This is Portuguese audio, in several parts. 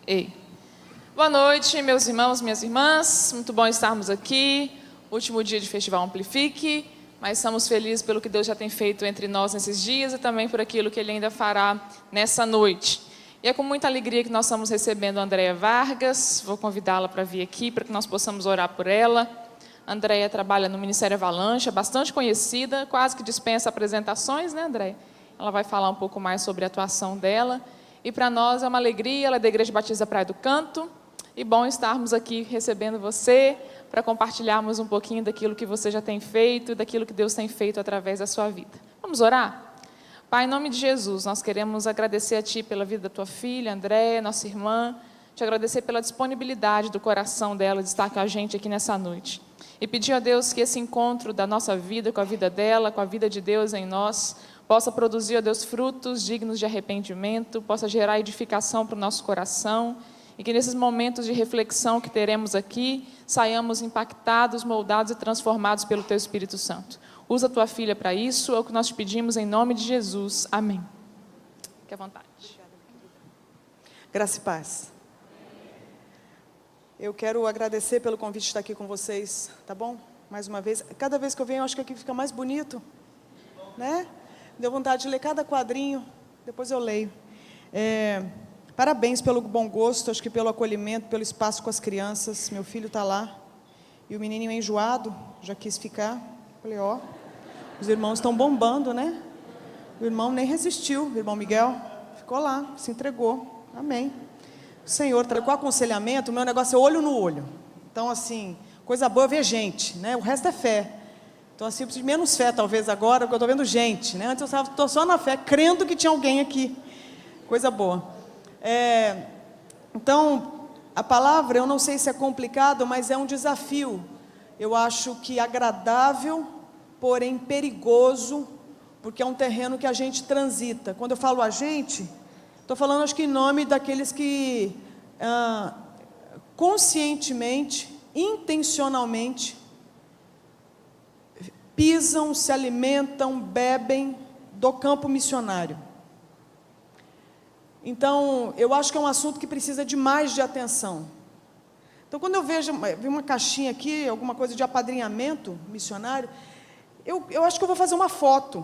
Ei. Boa noite, meus irmãos, minhas irmãs. Muito bom estarmos aqui. Último dia de Festival Amplifique, mas estamos felizes pelo que Deus já tem feito entre nós nesses dias e também por aquilo que Ele ainda fará nessa noite. E é com muita alegria que nós estamos recebendo a Andréia Vargas. Vou convidá-la para vir aqui para que nós possamos orar por ela. A Andréia trabalha no Ministério Avalanche, é bastante conhecida, quase que dispensa apresentações, né, Andréia? Ela vai falar um pouco mais sobre a atuação dela. E para nós é uma alegria, ela é da Igreja Batista Praia do Canto. E bom estarmos aqui recebendo você para compartilharmos um pouquinho daquilo que você já tem feito, daquilo que Deus tem feito através da sua vida. Vamos orar? Pai, em nome de Jesus, nós queremos agradecer a Ti pela vida da Tua filha, Andréia, nossa irmã, te agradecer pela disponibilidade do coração dela de estar com a gente aqui nessa noite. E pedir a Deus que esse encontro da nossa vida com a vida dela, com a vida de Deus em nós, possa produzir, ó Deus, frutos dignos de arrependimento, possa gerar edificação para o nosso coração, e que nesses momentos de reflexão que teremos aqui, saiamos impactados, moldados e transformados pelo Teu Espírito Santo. Usa a Tua filha para isso, é o que nós te pedimos em nome de Jesus. Amém. Fique à vontade. Graça e paz. Eu quero agradecer pelo convite de estar aqui com vocês, tá bom? Mais uma vez. Cada vez que eu venho, eu acho que aqui fica mais bonito, né? Deu vontade de ler cada quadrinho, depois eu leio. Parabéns pelo bom gosto, acho que pelo acolhimento, pelo espaço com as crianças. Meu filho está lá, e o menininho é enjoado, já quis ficar. Falei, ó, os irmãos estão bombando, né? O irmão nem resistiu, o irmão Miguel, ficou lá, se entregou. Amém. O Senhor, com aconselhamento, o meu negócio é olho no olho. Então, assim, coisa boa é ver gente, né? O resto é fé. Então, assim, eu preciso de menos fé, talvez, agora, porque eu estou vendo gente, né? Antes eu estou só na fé, crendo que tinha alguém aqui. Coisa boa. Então, a palavra, eu não sei se é complicado, mas é um desafio. Eu acho que agradável, porém perigoso, porque é um terreno que a gente transita. Quando eu falo a gente, estou falando, acho que em nome daqueles que conscientemente, intencionalmente, pisam, se alimentam, bebem do campo missionário. Então, eu acho que é um assunto que precisa de mais de atenção. Então, quando eu vejo uma caixinha aqui, alguma coisa de apadrinhamento missionário, eu acho que eu vou fazer uma foto.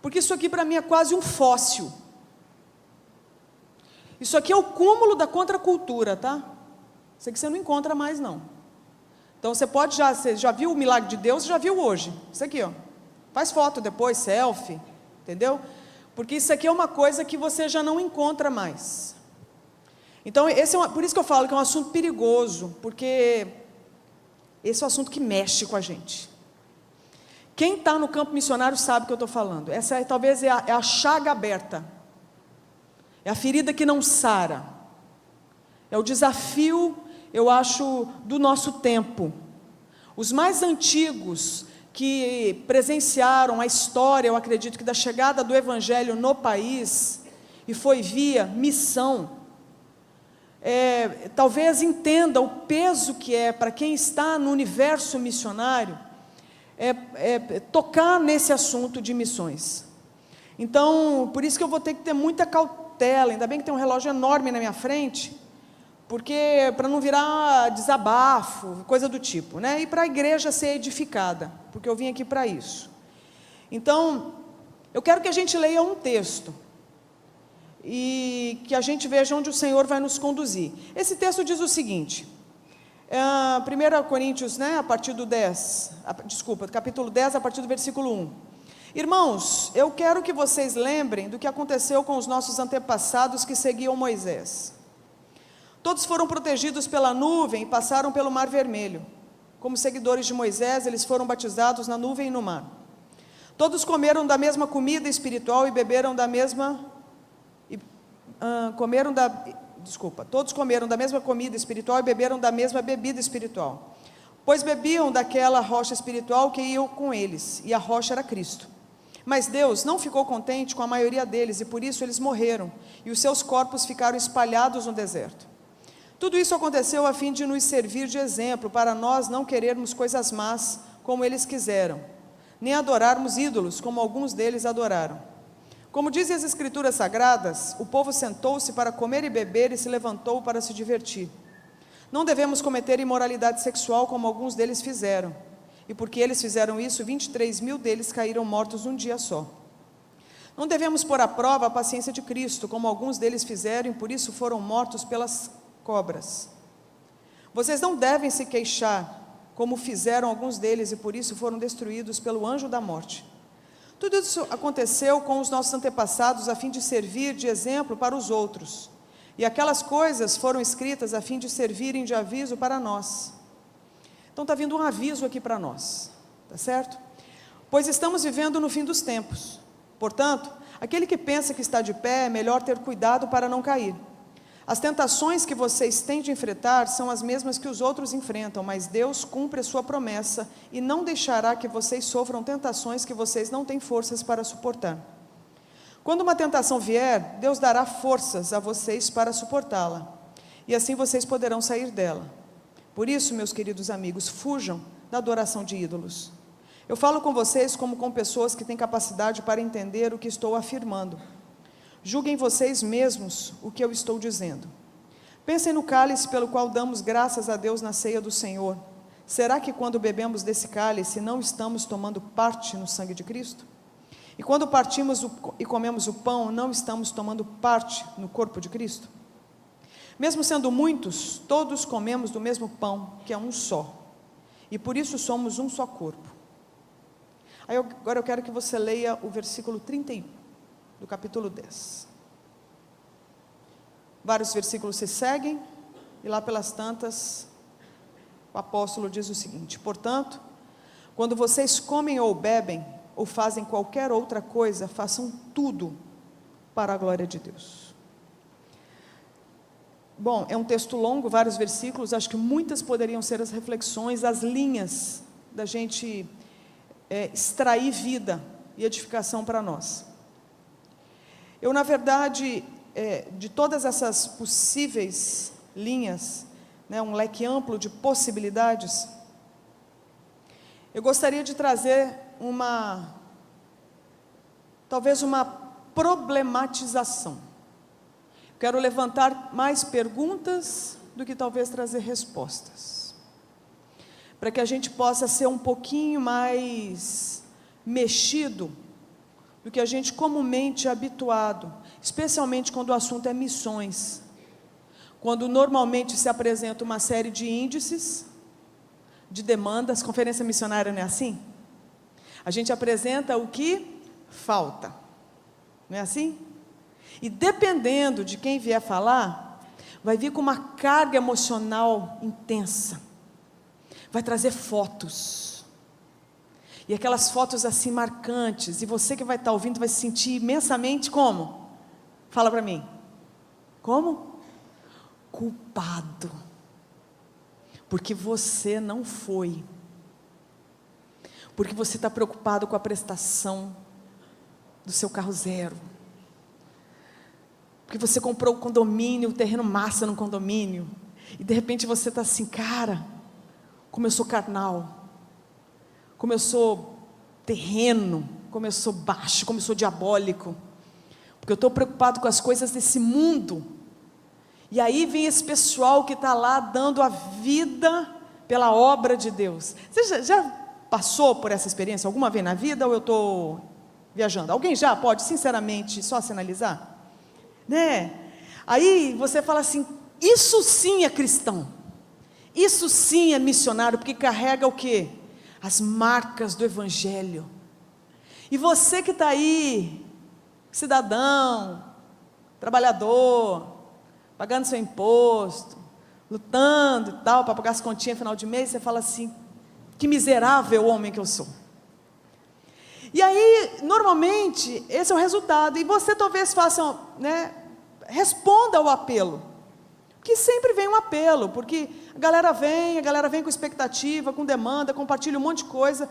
Porque isso aqui para mim é quase um fóssil. Isso aqui é o cúmulo da contracultura, tá? Isso aqui você não encontra mais, não. Então, você já viu o milagre de Deus, já viu hoje. Isso aqui, ó. Faz foto depois, selfie, entendeu? Porque isso aqui é uma coisa que você já não encontra mais. Então, por isso que eu falo que é um assunto perigoso, porque esse é um assunto que mexe com a gente. Quem está no campo missionário sabe o que eu estou falando. Essa talvez é a chaga aberta. É a ferida que não sara. É o desafio, eu acho, do nosso tempo. Os mais antigos que presenciaram a história, eu acredito que da chegada do Evangelho no país, e foi via missão, talvez entenda o peso que é para quem está no universo missionário, tocar nesse assunto de missões. Então, por isso que eu vou ter que ter muita cautela, ainda bem que tem um relógio enorme na minha frente, porque para não virar desabafo, coisa do tipo, né? E para a igreja ser edificada, porque eu vim aqui para isso. Então, eu quero que a gente leia um texto, e que a gente veja onde o Senhor vai nos conduzir. Esse texto diz o seguinte, 1 Coríntios, né, a partir do capítulo 10, a partir do versículo 1. Irmãos, eu quero que vocês lembrem do que aconteceu com os nossos antepassados que seguiam Moisés. Todos foram protegidos pela nuvem e passaram pelo Mar Vermelho. Como seguidores de Moisés, eles foram batizados na nuvem e no mar. Todos comeram da mesma comida espiritual e beberam da mesma... Todos comeram da mesma comida espiritual e beberam da mesma bebida espiritual. Pois bebiam daquela rocha espiritual que ia com eles, e a rocha era Cristo. Mas Deus não ficou contente com a maioria deles, e por isso eles morreram, e os seus corpos ficaram espalhados no deserto. Tudo isso aconteceu a fim de nos servir de exemplo, para nós não querermos coisas más, como eles quiseram, nem adorarmos ídolos, como alguns deles adoraram. Como dizem as Escrituras Sagradas, o povo sentou-se para comer e beber e se levantou para se divertir. Não devemos cometer imoralidade sexual como alguns deles fizeram. E porque eles fizeram isso, 23.000 deles caíram mortos num dia só. Não devemos pôr à prova a paciência de Cristo, como alguns deles fizeram e por isso foram mortos pelas cobras. Vocês não devem se queixar, como fizeram alguns deles e por isso foram destruídos pelo anjo da morte. Tudo isso aconteceu com os nossos antepassados a fim de servir de exemplo para os outros. E aquelas coisas foram escritas a fim de servirem de aviso para nós. Então está vindo um aviso aqui para nós, tá certo? Pois estamos vivendo no fim dos tempos. Portanto, aquele que pensa que está de pé, é melhor ter cuidado para não cair. As tentações que vocês têm de enfrentar são as mesmas que os outros enfrentam, mas Deus cumpre a sua promessa e não deixará que vocês sofram tentações que vocês não têm forças para suportar. Quando uma tentação vier, Deus dará forças a vocês para suportá-la, e assim vocês poderão sair dela. Por isso, meus queridos amigos, fujam da adoração de ídolos. Eu falo com vocês como com pessoas que têm capacidade para entender o que estou afirmando. Julguem vocês mesmos o que eu estou dizendo. Pensem no cálice pelo qual damos graças a Deus na ceia do Senhor. Será que quando bebemos desse cálice não estamos tomando parte no sangue de Cristo? E quando partimos e comemos o pão, não estamos tomando parte no corpo de Cristo? Mesmo sendo muitos, todos comemos do mesmo pão, que é um só. E por isso somos um só corpo. Agora eu quero que você leia o versículo 31. Do capítulo 10. Vários versículos se seguem, e lá pelas tantas, o apóstolo diz o seguinte: portanto, quando vocês comem ou bebem, ou fazem qualquer outra coisa, façam tudo para a glória de Deus. Bom, é um texto longo, vários versículos, acho que muitas poderiam ser as reflexões, as linhas da gente extrair vida e edificação para nós. Eu, na verdade, de todas essas possíveis linhas, um leque amplo de possibilidades, eu gostaria de trazer talvez uma problematização. Quero levantar mais perguntas do que talvez trazer respostas, para que a gente possa ser um pouquinho mais mexido do que a gente comumente é habituado, especialmente quando o assunto é missões, quando normalmente se apresenta uma série de índices, de demandas. Conferência missionária não é assim? A gente apresenta o que falta, não é assim? E dependendo de quem vier falar, vai vir com uma carga emocional intensa, vai trazer fotos, e aquelas fotos assim marcantes, e você que vai estar ouvindo vai se sentir imensamente como? Fala para mim. Como? Culpado. Porque você não foi. Porque você está preocupado com a prestação do seu carro zero. Porque você comprou o condomínio, o terreno massa no condomínio, e de repente você está assim, cara, como eu sou carnal, como eu sou terreno, como eu sou baixo, como eu sou diabólico, porque eu estou preocupado com as coisas desse mundo. E aí vem esse pessoal que está lá dando a vida pela obra de Deus. Você já passou por essa experiência alguma vez na vida, ou eu estou viajando? Alguém já pode, sinceramente, só sinalizar? Né? Aí você fala assim, isso sim é cristão, isso sim é missionário, porque carrega o quê? As marcas do Evangelho. E você que está aí, cidadão, trabalhador, pagando seu imposto, lutando e tal, para pagar as continhas no final de mês, você fala assim, que miserável homem que eu sou. E aí, normalmente, esse é o resultado, e você talvez faça, responda ao apelo, que sempre vem um apelo, porque a galera vem com expectativa, com demanda, compartilha um monte de coisa,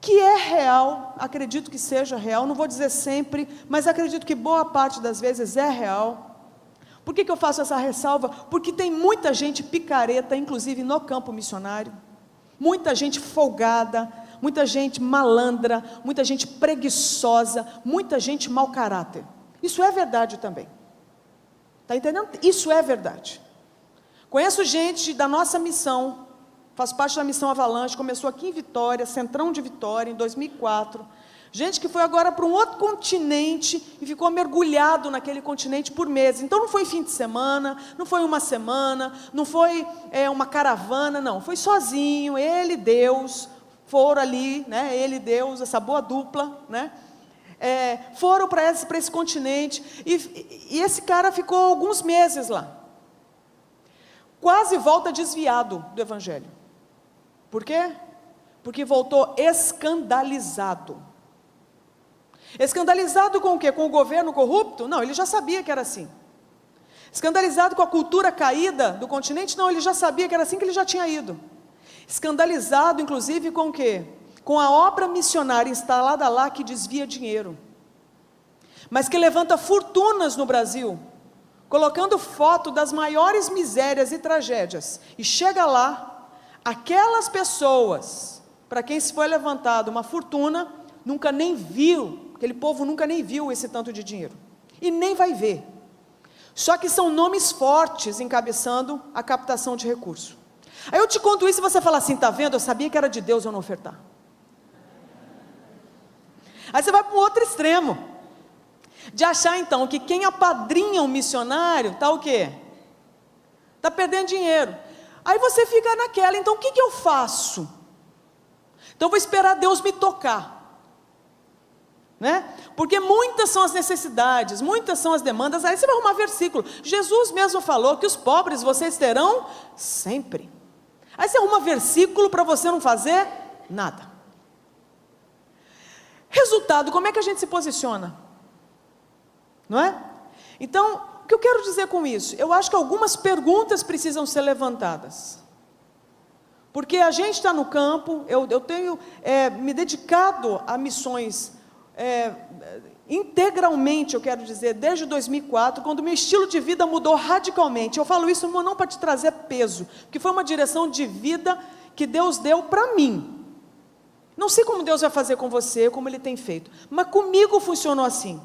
que é real, acredito que seja real, não vou dizer sempre, mas acredito que boa parte das vezes é real. Por que eu faço essa ressalva? Porque tem muita gente picareta, inclusive no campo missionário, muita gente folgada, muita gente malandra, muita gente preguiçosa, muita gente mau caráter. Isso é verdade também. Está entendendo? Isso é verdade. Conheço gente da nossa missão, faço parte da missão Avalanche, começou aqui em Vitória, Centrão de Vitória, em 2004. Gente que foi agora para um outro continente e ficou mergulhado naquele continente por meses. Então não foi fim de semana, não foi uma semana, não foi uma caravana, não. Foi sozinho, ele e Deus foram ali, né? Ele e Deus, essa boa dupla, né? Foram para esse continente e esse cara ficou alguns meses lá. Quase volta desviado do Evangelho. Por quê? Porque voltou escandalizado. Escandalizado com o quê? Com o governo corrupto? Não, ele já sabia que era assim. Escandalizado com a cultura caída do continente? Não, ele já sabia que era assim, que ele já tinha ido. Escandalizado, inclusive, com o quê? Com a obra missionária instalada lá que desvia dinheiro, mas que levanta fortunas no Brasil, colocando foto das maiores misérias e tragédias. E chega lá, aquelas pessoas, para quem se foi levantado uma fortuna, nunca nem viu. Aquele povo nunca nem viu esse tanto de dinheiro, e nem vai ver, só que são nomes fortes encabeçando a captação de recursos. Aí eu te conto isso e você fala assim, está vendo, eu sabia que era de Deus eu não ofertar. Aí você vai para um outro extremo, de achar então que quem apadrinha um missionário, está o quê? Está perdendo dinheiro. Aí você fica naquela, então o que eu faço? Então eu vou esperar Deus me tocar. Né? Porque muitas são as necessidades, muitas são as demandas. Aí você vai arrumar versículo. Jesus mesmo falou que os pobres vocês terão sempre. Aí você arruma versículo para você não fazer nada. Resultado, como é que a gente se posiciona? Não é? Então, o que eu quero dizer com isso? Eu acho que algumas perguntas precisam ser levantadas. Porque a gente está no campo, eu tenho me dedicado a missões integralmente, eu quero dizer, desde 2004, quando meu estilo de vida mudou radicalmente. Eu falo isso não para te trazer peso, porque foi uma direção de vida que Deus deu para mim. Não sei como Deus vai fazer com você, como Ele tem feito, mas comigo funcionou assim.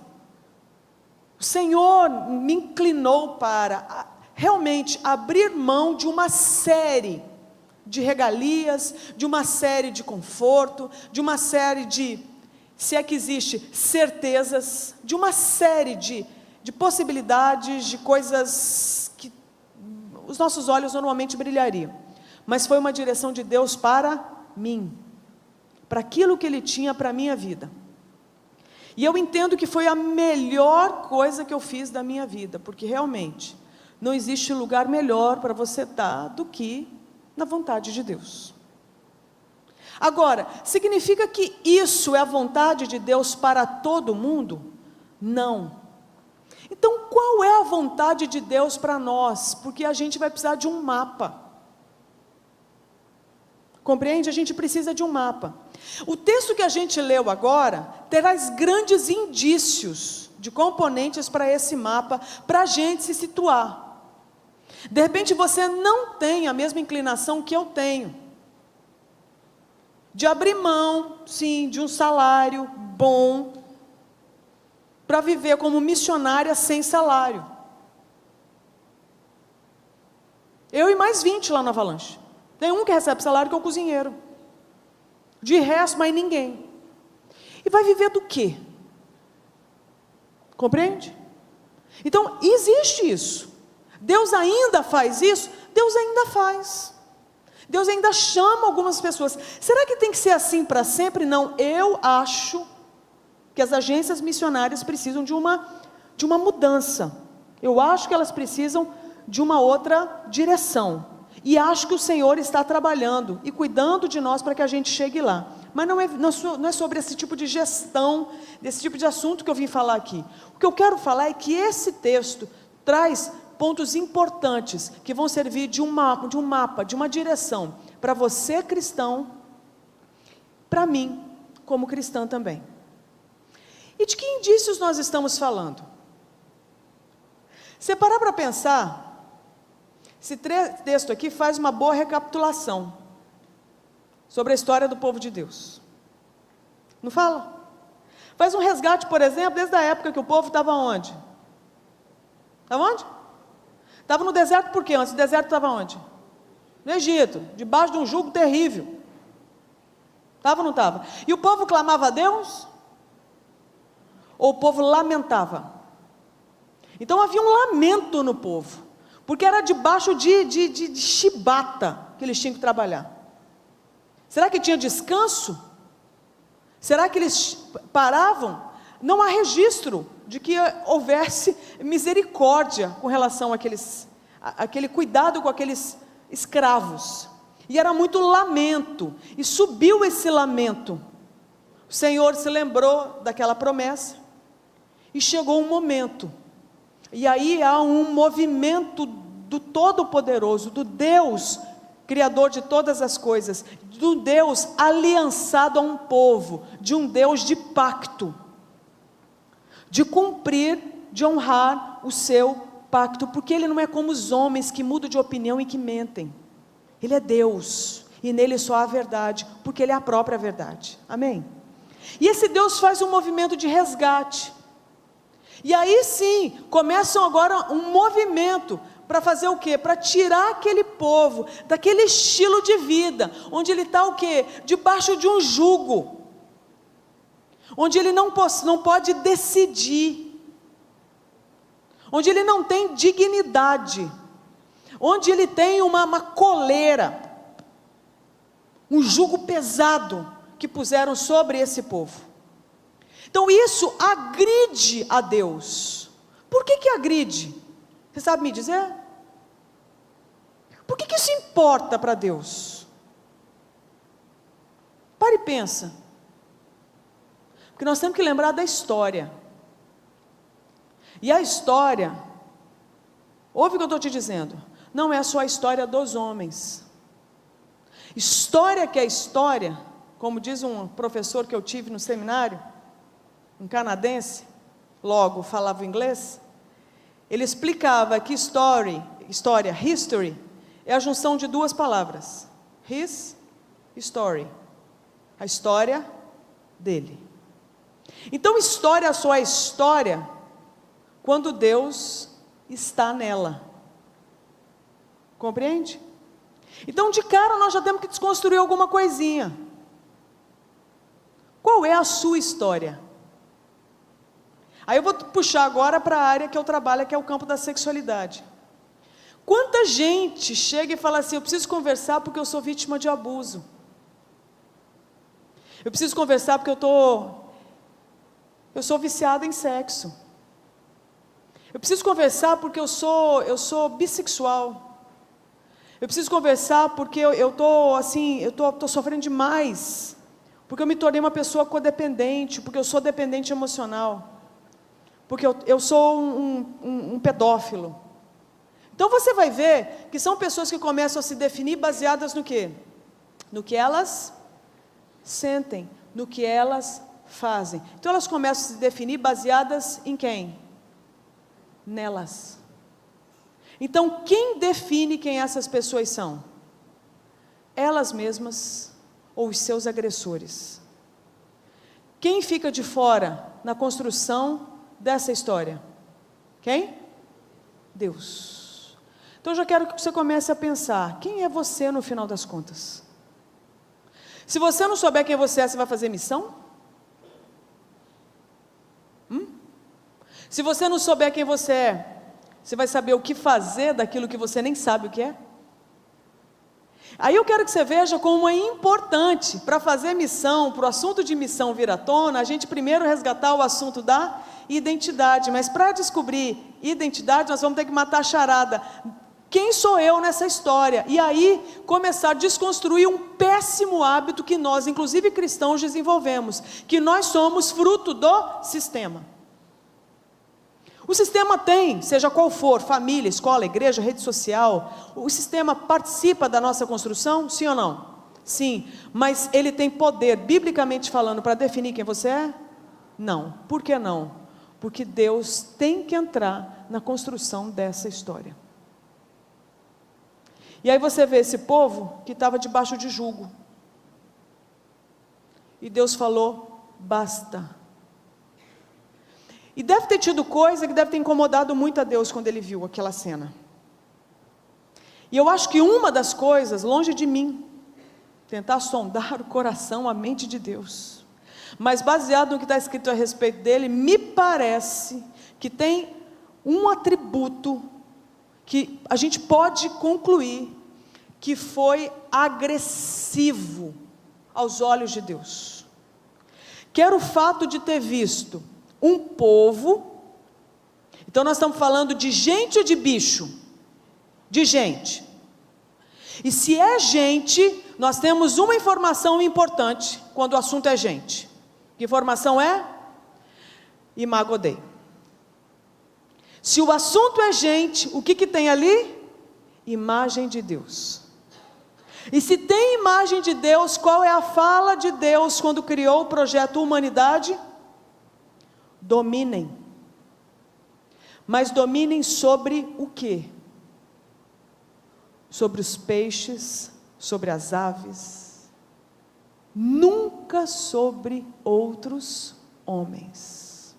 O Senhor me inclinou para realmente abrir mão de uma série de regalias, de uma série de conforto, de uma série de, se é que existe, certezas, de uma série de possibilidades, de coisas que os nossos olhos normalmente brilhariam. Mas foi uma direção de Deus para mim, para aquilo que Ele tinha para a minha vida. E eu entendo que foi a melhor coisa que eu fiz da minha vida, porque realmente não existe lugar melhor para você estar do que na vontade de Deus. Agora, significa que isso é a vontade de Deus para todo mundo? Não. Então, qual é a vontade de Deus para nós? Porque a gente vai precisar de um mapa. Compreende? A gente precisa de um mapa. O texto que a gente leu agora traz grandes indícios de componentes para esse mapa, para a gente se situar. De repente você não tem a mesma inclinação que eu tenho, de abrir mão, sim, de um salário bom, para viver como missionária sem salário. Eu e mais 20 lá na Avalanche. Tem um que recebe salário, que é o cozinheiro. De resto, mais ninguém. E vai viver do quê? Compreende? Então, existe isso. Deus ainda faz isso? Deus ainda faz. Deus ainda chama algumas pessoas. Será que tem que ser assim para sempre? Não, eu acho que as agências missionárias precisam de uma mudança. Eu acho que elas precisam de uma outra direção. E acho que o Senhor está trabalhando e cuidando de nós para que a gente chegue lá. Mas não é sobre esse tipo de gestão, desse tipo de assunto que eu vim falar aqui. O que eu quero falar é que esse texto traz pontos importantes que vão servir de um mapa, de uma direção para você cristão, para mim como cristã também. E de que indícios nós estamos falando? Se parar para pensar, esse texto aqui faz uma boa recapitulação sobre a história do povo de Deus. Não fala? Faz um resgate, por exemplo, desde a época que o povo estava onde? Estava onde? Estava no deserto por quê? Antes do deserto estava onde? No Egito, debaixo de um jugo terrível. Estava ou não estava? E o povo clamava a Deus? Ou o povo lamentava? Então havia um lamento no povo, porque era debaixo de chibata que eles tinham que trabalhar. Será que tinha descanso? Será que eles paravam? Não há registro de que houvesse misericórdia com relação àquele cuidado com aqueles escravos. E era muito lamento, e subiu esse lamento. O Senhor se lembrou daquela promessa, e chegou um momento, e aí há um movimento do Todo-Poderoso, do Deus Criador de todas as coisas, do Deus aliançado a um povo, de um Deus de pacto, de cumprir, de honrar o seu pacto, porque Ele não é como os homens que mudam de opinião e que mentem. Ele é Deus, e nele só há verdade, porque Ele é a própria verdade, amém? E esse Deus faz um movimento de resgate, e aí sim, começam agora um movimento, para fazer o quê? Para tirar aquele povo, daquele estilo de vida, onde ele está o quê? Debaixo de um jugo, onde ele não pode decidir, onde ele não tem dignidade, onde ele tem uma coleira, um jugo pesado, que puseram sobre esse povo. Então isso agride a Deus. Por que agride? Você sabe me dizer? Por que isso importa para Deus? Para e pensa. Porque nós temos que lembrar da história. E a história, ouve o que eu estou te dizendo, não é só a história dos homens. História que é história, como diz um professor que eu tive no seminário, um canadense, logo falava inglês, ele explicava que history, é a junção de duas palavras, his, story, a história dele. Então história só é história, quando Deus está nela, compreende? Então de cara nós já temos que desconstruir alguma coisinha. Qual é a sua história? Aí eu vou puxar agora para a área que eu trabalho, que é o campo da sexualidade. Quanta gente chega e fala assim, eu preciso conversar porque eu sou vítima de abuso. Eu preciso conversar porque eu sou viciada em sexo. Eu preciso conversar porque eu sou bissexual. Eu preciso conversar porque eu estou sofrendo demais. Porque eu me tornei uma pessoa codependente, porque eu sou dependente emocional. Porque eu sou um pedófilo. Então você vai ver que são pessoas que começam a se definir baseadas no quê? No que elas sentem, no que elas fazem. Então elas começam a se definir baseadas em quem? Nelas. Então quem define quem essas pessoas são? Elas mesmas ou os seus agressores. Quem fica de fora na construção dessa história? Quem? Deus. Então eu já quero que você comece a pensar, quem é você no final das contas? Se você não souber quem você é, você vai fazer missão? Se você não souber quem você é, você vai saber o que fazer daquilo que você nem sabe o que é? Aí eu quero que você veja como é importante, para fazer missão, para o assunto de missão vir à tona, a gente primeiro resgatar o assunto da identidade, mas para descobrir identidade, nós vamos ter que matar a charada. Quem sou eu nessa história? E aí, começar a desconstruir um péssimo hábito que nós, inclusive cristãos, desenvolvemos, que nós somos fruto do sistema. O sistema tem, seja qual for, família, escola, igreja, rede social, o sistema participa da nossa construção, sim ou não? Sim, mas ele tem poder, biblicamente falando, para definir quem você é? Não. Por que não? Porque Deus tem que entrar na construção dessa história. E aí você vê esse povo que estava debaixo de jugo. E Deus falou basta. E deve ter tido coisa que deve ter incomodado muito a Deus quando ele viu aquela cena. E eu acho que uma das coisas, longe de mim, tentar sondar o coração, a mente de Deus, mas baseado no que está escrito a respeito dele, me parece que tem um atributo que a gente pode concluir que foi agressivo aos olhos de Deus, que era o fato de ter visto um povo. Então nós estamos falando de gente ou de bicho? De gente. E se é gente, nós temos uma informação importante quando o assunto é gente. Que informação é? Imago Dei. Se o assunto é gente, o que tem ali? Imagem de Deus. E se tem imagem de Deus, qual é a fala de Deus quando criou o projeto Humanidade? Dominem. Mas dominem sobre o quê? Sobre os peixes, sobre as aves, nunca sobre outros homens.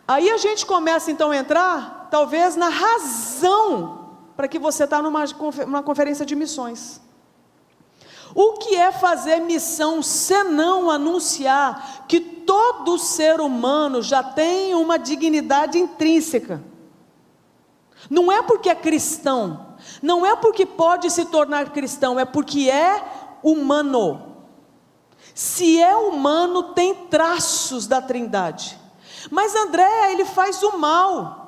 Aí a gente começa então a entrar, talvez, na razão para que você está numa conferência de missões. O que é fazer missão senão anunciar que todo ser humano já tem uma dignidade intrínseca? Não é porque é cristão, não é porque pode se tornar cristão, é porque é humano. Se é humano, tem traços da Trindade. Mas André, ele faz o mal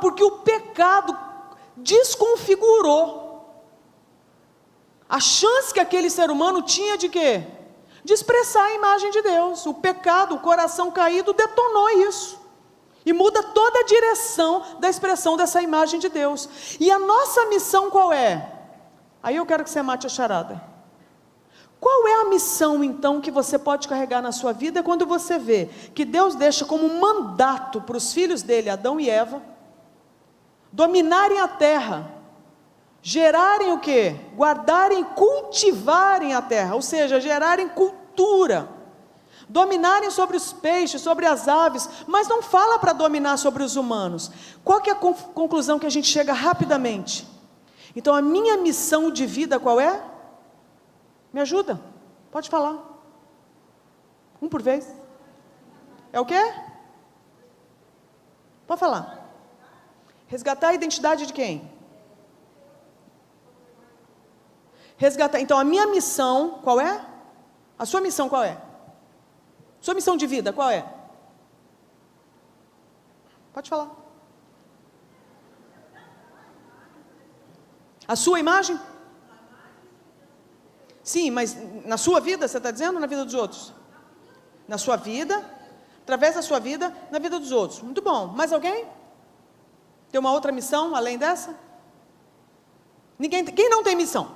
porque o pecado desconfigurou a chance que aquele ser humano tinha de quê? De expressar a imagem de Deus. O pecado, o coração caído detonou isso, e muda toda a direção da expressão dessa imagem de Deus. E a nossa missão qual é? Aí eu quero que você mate a charada. Qual é a missão então que você pode carregar na sua vida quando você vê que Deus deixa como mandato para os filhos dele, Adão e Eva, dominarem a terra, gerarem o quê? Guardarem, cultivarem a terra, ou seja, gerarem cultura, dominarem sobre os peixes, sobre as aves, mas não fala para dominar sobre os humanos. Qual que é a conclusão que a gente chega rapidamente? Então a minha missão de vida qual é? Me ajuda, pode falar, um por vez. É o quê? Pode falar. Resgatar a identidade de quem? Resgatar. Então a minha missão qual é? A sua missão qual é? Sua missão de vida qual é? Pode falar. A sua imagem? Sim, mas na sua vida, você está dizendo, ou na vida dos outros? Na sua vida, através da sua vida, na vida dos outros. Muito bom. Mais alguém? Tem uma outra missão além dessa? Ninguém. Quem não tem missão?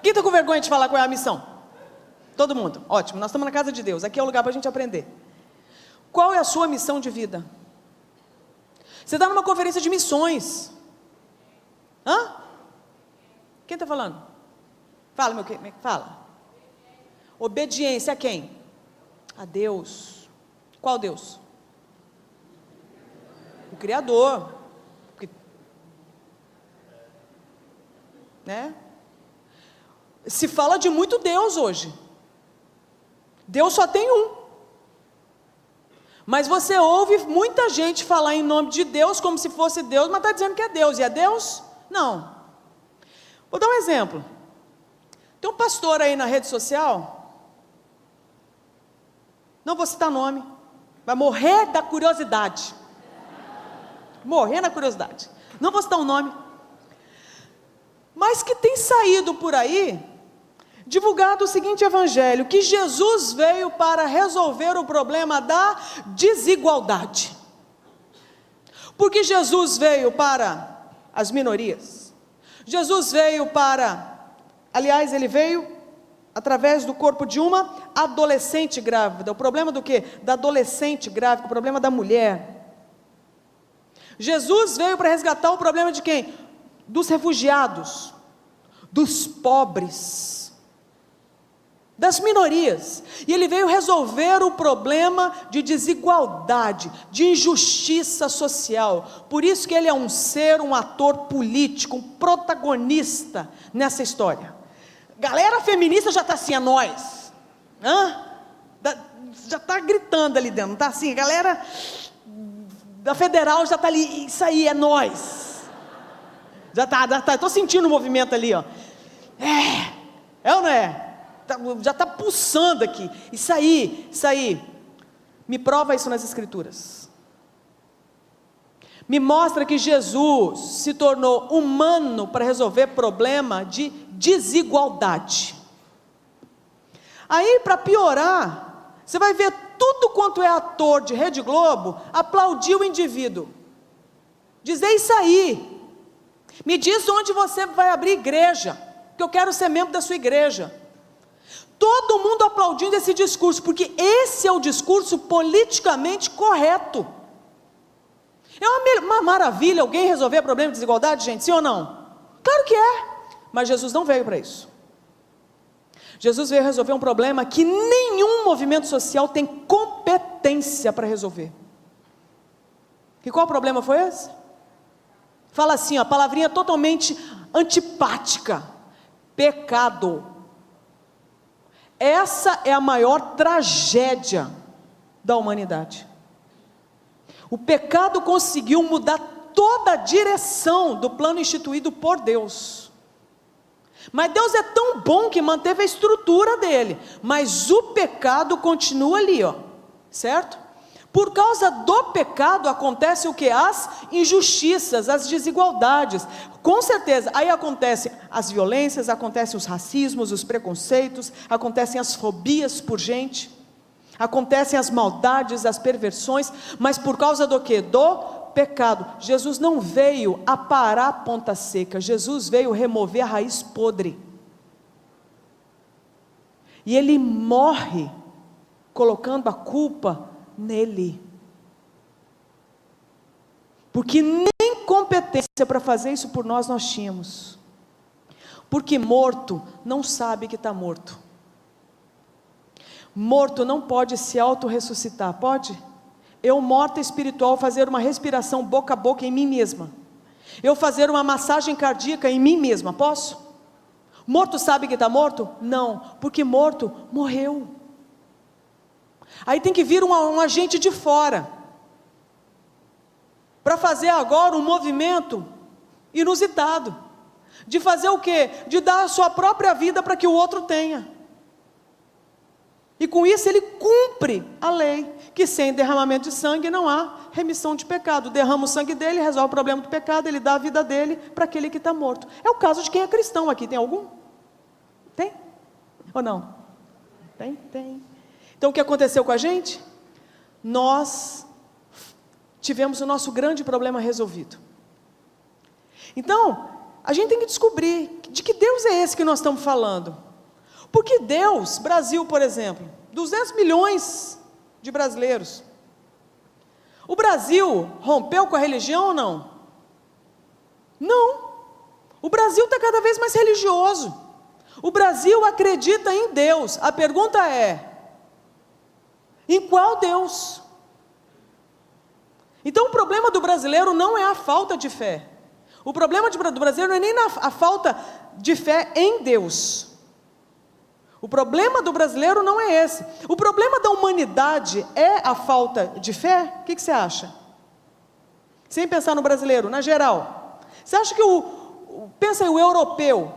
Quem está com vergonha de falar qual é a missão? Todo mundo. Ótimo, nós estamos na casa de Deus. Aqui é o lugar para a gente aprender. Qual é a sua missão de vida? Você está numa conferência de missões. Hã? Quem está falando? Fala, meu querido, fala. Obediência a quem? A Deus. Qual Deus? O Criador. Né? Se fala de muito Deus hoje. Deus só tem um. Mas você ouve muita gente falar em nome de Deus como se fosse Deus, mas está dizendo que é Deus. E é Deus? Não. Vou dar um exemplo. Tem um pastor aí na rede social, não vou citar nome, vai morrer da curiosidade. Morrer na curiosidade. Não vou citar um nome. Mas que tem saído por aí, divulgado o seguinte evangelho, que Jesus veio para resolver o problema da desigualdade. Porque Jesus veio para as minorias. Jesus veio para... Aliás, ele veio através do corpo de uma adolescente grávida. O problema do quê? Da adolescente grávida, o problema da mulher. Jesus veio para resgatar o problema de quem? Dos refugiados, dos pobres. das minorias, e ele veio resolver o problema de desigualdade, de injustiça social. Por isso que ele é um ser, um ator político, um protagonista nessa história. Galera feminista já está assim, é nós, já está gritando ali dentro, não está assim? A galera da federal já está ali, isso aí é nós, já está, estou sentindo o movimento ali, ó. É ou não é? Já está pulsando aqui, isso aí, me prova isso nas escrituras, me mostra que Jesus se tornou humano para resolver problema de desigualdade. Aí, para piorar, você vai ver tudo quanto é ator de Rede Globo aplaudir o indivíduo, dizer isso aí, me diz onde você vai abrir igreja, que eu quero ser membro da sua igreja. Todo mundo aplaudindo esse discurso, porque esse é o discurso politicamente correto. É uma maravilha alguém resolver problema de desigualdade, gente, sim ou não? Claro que é, mas Jesus não veio para isso. Jesus veio resolver um problema que nenhum movimento social tem competência para resolver. E qual problema foi esse? Fala assim, a palavrinha totalmente antipática: pecado. Essa é a maior tragédia da humanidade. O pecado conseguiu mudar toda a direção do plano instituído por Deus. Mas Deus é tão bom que manteve a estrutura dele, mas o pecado continua ali, ó, certo? Por causa do pecado acontece o que? As injustiças, as desigualdades, com certeza, aí acontecem as violências, acontecem os racismos, os preconceitos, acontecem as fobias por gente, acontecem as maldades, as perversões, mas por causa do que? Do pecado. Jesus não veio aparar a ponta seca, Jesus veio remover a raiz podre, e Ele morre colocando a culpa nele, porque nem competência para fazer isso por nós tínhamos, porque morto não sabe que está morto, morto não pode se auto-ressuscitar, pode? Eu morta espiritual fazer uma respiração boca a boca em mim mesma, eu fazer uma massagem cardíaca em mim mesma, posso? Morto sabe que está morto? Não, porque morto morreu. Aí tem que vir um agente de fora, para fazer agora um movimento inusitado, de fazer o quê? De dar a sua própria vida para que o outro tenha, e com isso ele cumpre a lei, que sem derramamento de sangue não há remissão de pecado. Derrama o sangue dele, resolve o problema do pecado, ele dá a vida dele para aquele que está morto. É o caso de quem é cristão aqui, tem algum? Tem? Ou não? Tem. Então o que aconteceu com a gente? Nós tivemos o nosso grande problema resolvido. Então, a gente tem que descobrir de que Deus é esse que nós estamos falando. Porque Deus, Brasil por exemplo, 200 milhões de brasileiros. O Brasil rompeu com a religião ou não? Não. O Brasil está cada vez mais religioso. O Brasil acredita em Deus. A pergunta é: em qual Deus? Então o problema do brasileiro não é a falta de fé. O problema do brasileiro não é nem a falta de fé em Deus. O problema do brasileiro não é esse. O problema da humanidade é a falta de fé? O que você acha? Sem pensar no brasileiro, na geral. Você acha que pensa aí, o europeu,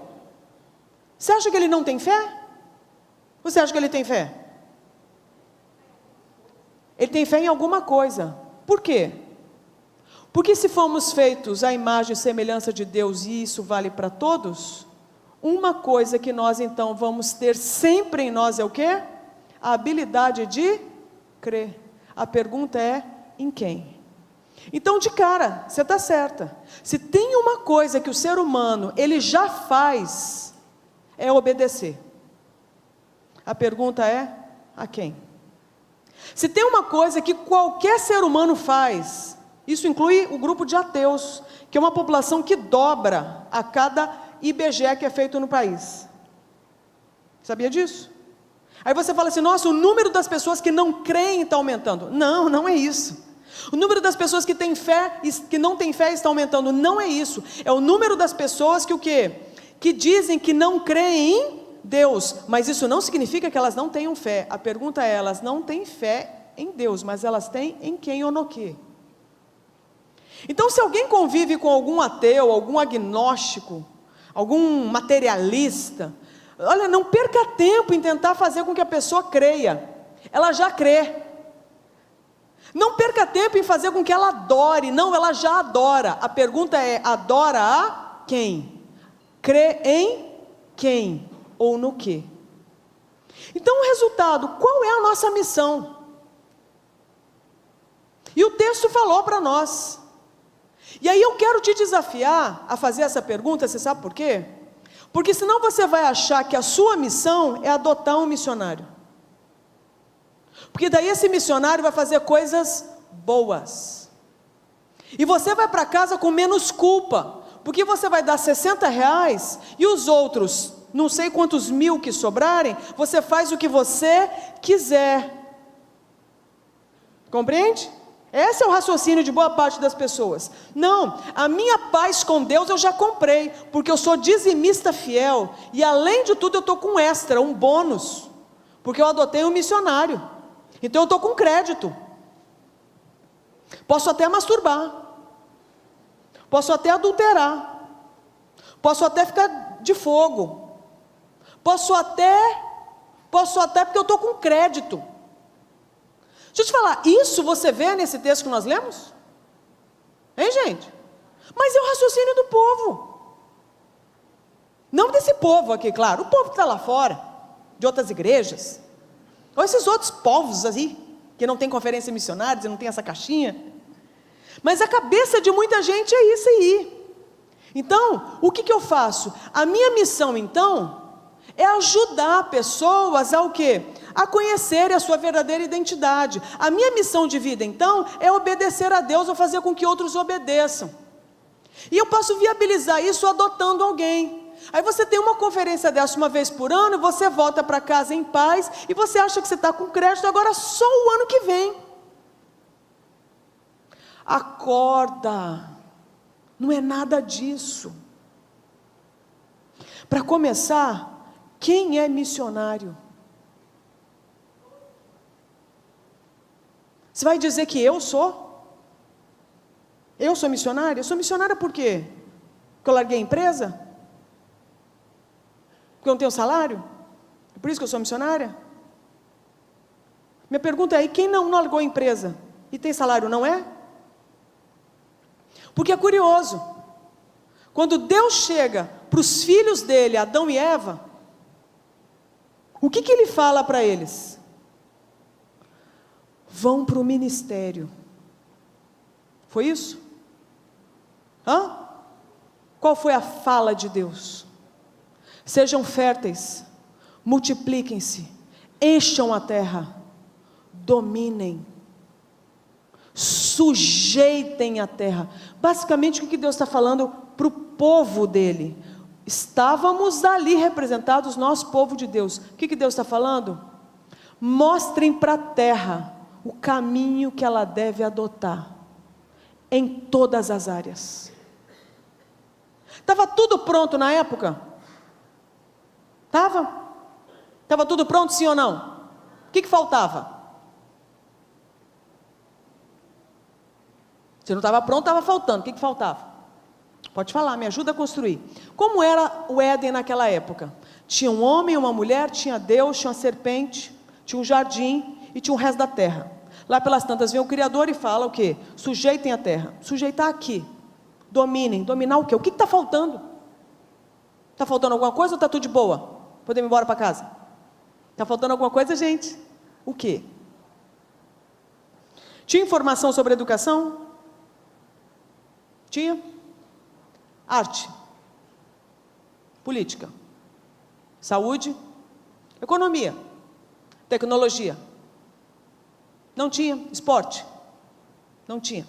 você acha que ele não tem fé? Ou você acha que ele tem fé? Ele tem fé em alguma coisa. Por quê? Porque se fomos feitos à imagem e semelhança de Deus, e isso vale para todos, uma coisa que nós então vamos ter sempre em nós é o quê? A habilidade de crer. A pergunta é: em quem? Então de cara, você está certa. Se tem uma coisa que o ser humano, ele já faz, é obedecer. A pergunta é: a quem? Se tem uma coisa que qualquer ser humano faz, isso inclui o grupo de ateus, que é uma população que dobra a cada IBGE que é feito no país. Sabia disso? Aí você fala assim, nossa, o número das pessoas que não creem está aumentando. Não, não é isso. O número das pessoas que têm fé, que não têm fé está aumentando. Não é isso. É o número das pessoas que o quê? Que dizem que não creem em Deus. Mas isso não significa que elas não tenham fé. A pergunta é, elas não têm fé em Deus, mas elas têm em quem ou no quê? Então, se alguém convive com algum ateu, algum agnóstico, algum materialista, olha, não perca tempo em tentar fazer com que a pessoa creia. Ela já crê. Não perca tempo em fazer com que ela adore. Não, ela já adora. A pergunta é, adora a quem? Crê em quem? Ou no quê? Então o resultado, qual é a nossa missão? E o texto falou para nós. E aí eu quero te desafiar a fazer essa pergunta, você sabe por quê? Porque senão você vai achar que a sua missão é adotar um missionário. Porque daí esse missionário vai fazer coisas boas. E você vai para casa com menos culpa, porque você vai dar R$60 e os outros, não sei quantos mil que sobrarem, você faz o que você quiser. Compreende? Esse é o raciocínio de boa parte das pessoas. Não, a minha paz com Deus eu já comprei, porque eu sou dizimista fiel, e além de tudo eu estou com extra, um bônus, porque eu adotei um missionário, então eu estou com crédito. Posso até masturbar, posso até adulterar, posso até ficar de fogo, posso até porque eu estou com crédito. Deixa eu te falar, isso você vê nesse texto que nós lemos? Hein, gente? Mas é o raciocínio do povo. Não desse povo aqui, claro, o povo que está lá fora, de outras igrejas, ou esses outros povos aí, que não tem conferência missionária, e não tem essa caixinha. Mas a cabeça de muita gente é isso aí. Então, o que eu faço? A minha missão, então, é ajudar pessoas ao quê? A conhecerem a sua verdadeira identidade. A minha missão de vida, então, é obedecer a Deus ou fazer com que outros obedeçam. E eu posso viabilizar isso adotando alguém. Aí você tem uma conferência dessa uma vez por ano, você volta para casa em paz, e você acha que você está com crédito agora só o ano que vem. Acorda, não é nada disso. Para começar, quem é missionário? Você vai dizer que eu sou? Eu sou missionária? Eu sou missionária por quê? Porque eu larguei a empresa? Porque eu não tenho salário? É por isso que eu sou missionária? Minha pergunta é, e quem não largou a empresa e tem salário, não é? Porque é curioso, quando Deus chega para os filhos dele, Adão e Eva, o que ele fala para eles? Vão para o ministério. Foi isso? Qual foi a fala de Deus? Sejam férteis, multipliquem-se, encham a terra, dominem, sujeitem a terra. Basicamente o que Deus está falando para o povo dele? Estávamos ali representados, nós povo de Deus. O que Deus está falando? Mostrem para a terra o caminho que ela deve adotar, em todas as áreas. Estava tudo pronto na época? Estava tudo pronto, sim ou não? O que faltava? Se não estava pronto, estava faltando. O que faltava? Pode falar, me ajuda a construir. Como era o Éden naquela época? Tinha um homem, uma mulher, tinha Deus, tinha uma serpente, tinha um jardim e tinha o resto da terra. Lá pelas tantas vem o Criador e fala o quê? Sujeitem a terra. Sujeitar aqui. Dominem. Dominar o quê? O que está faltando? Está faltando alguma coisa ou está tudo de boa? Podemos ir embora para casa? Está faltando alguma coisa, gente? O quê? Tinha informação sobre educação? Tinha? Arte, política, saúde, economia, tecnologia. Não tinha. Esporte, não tinha.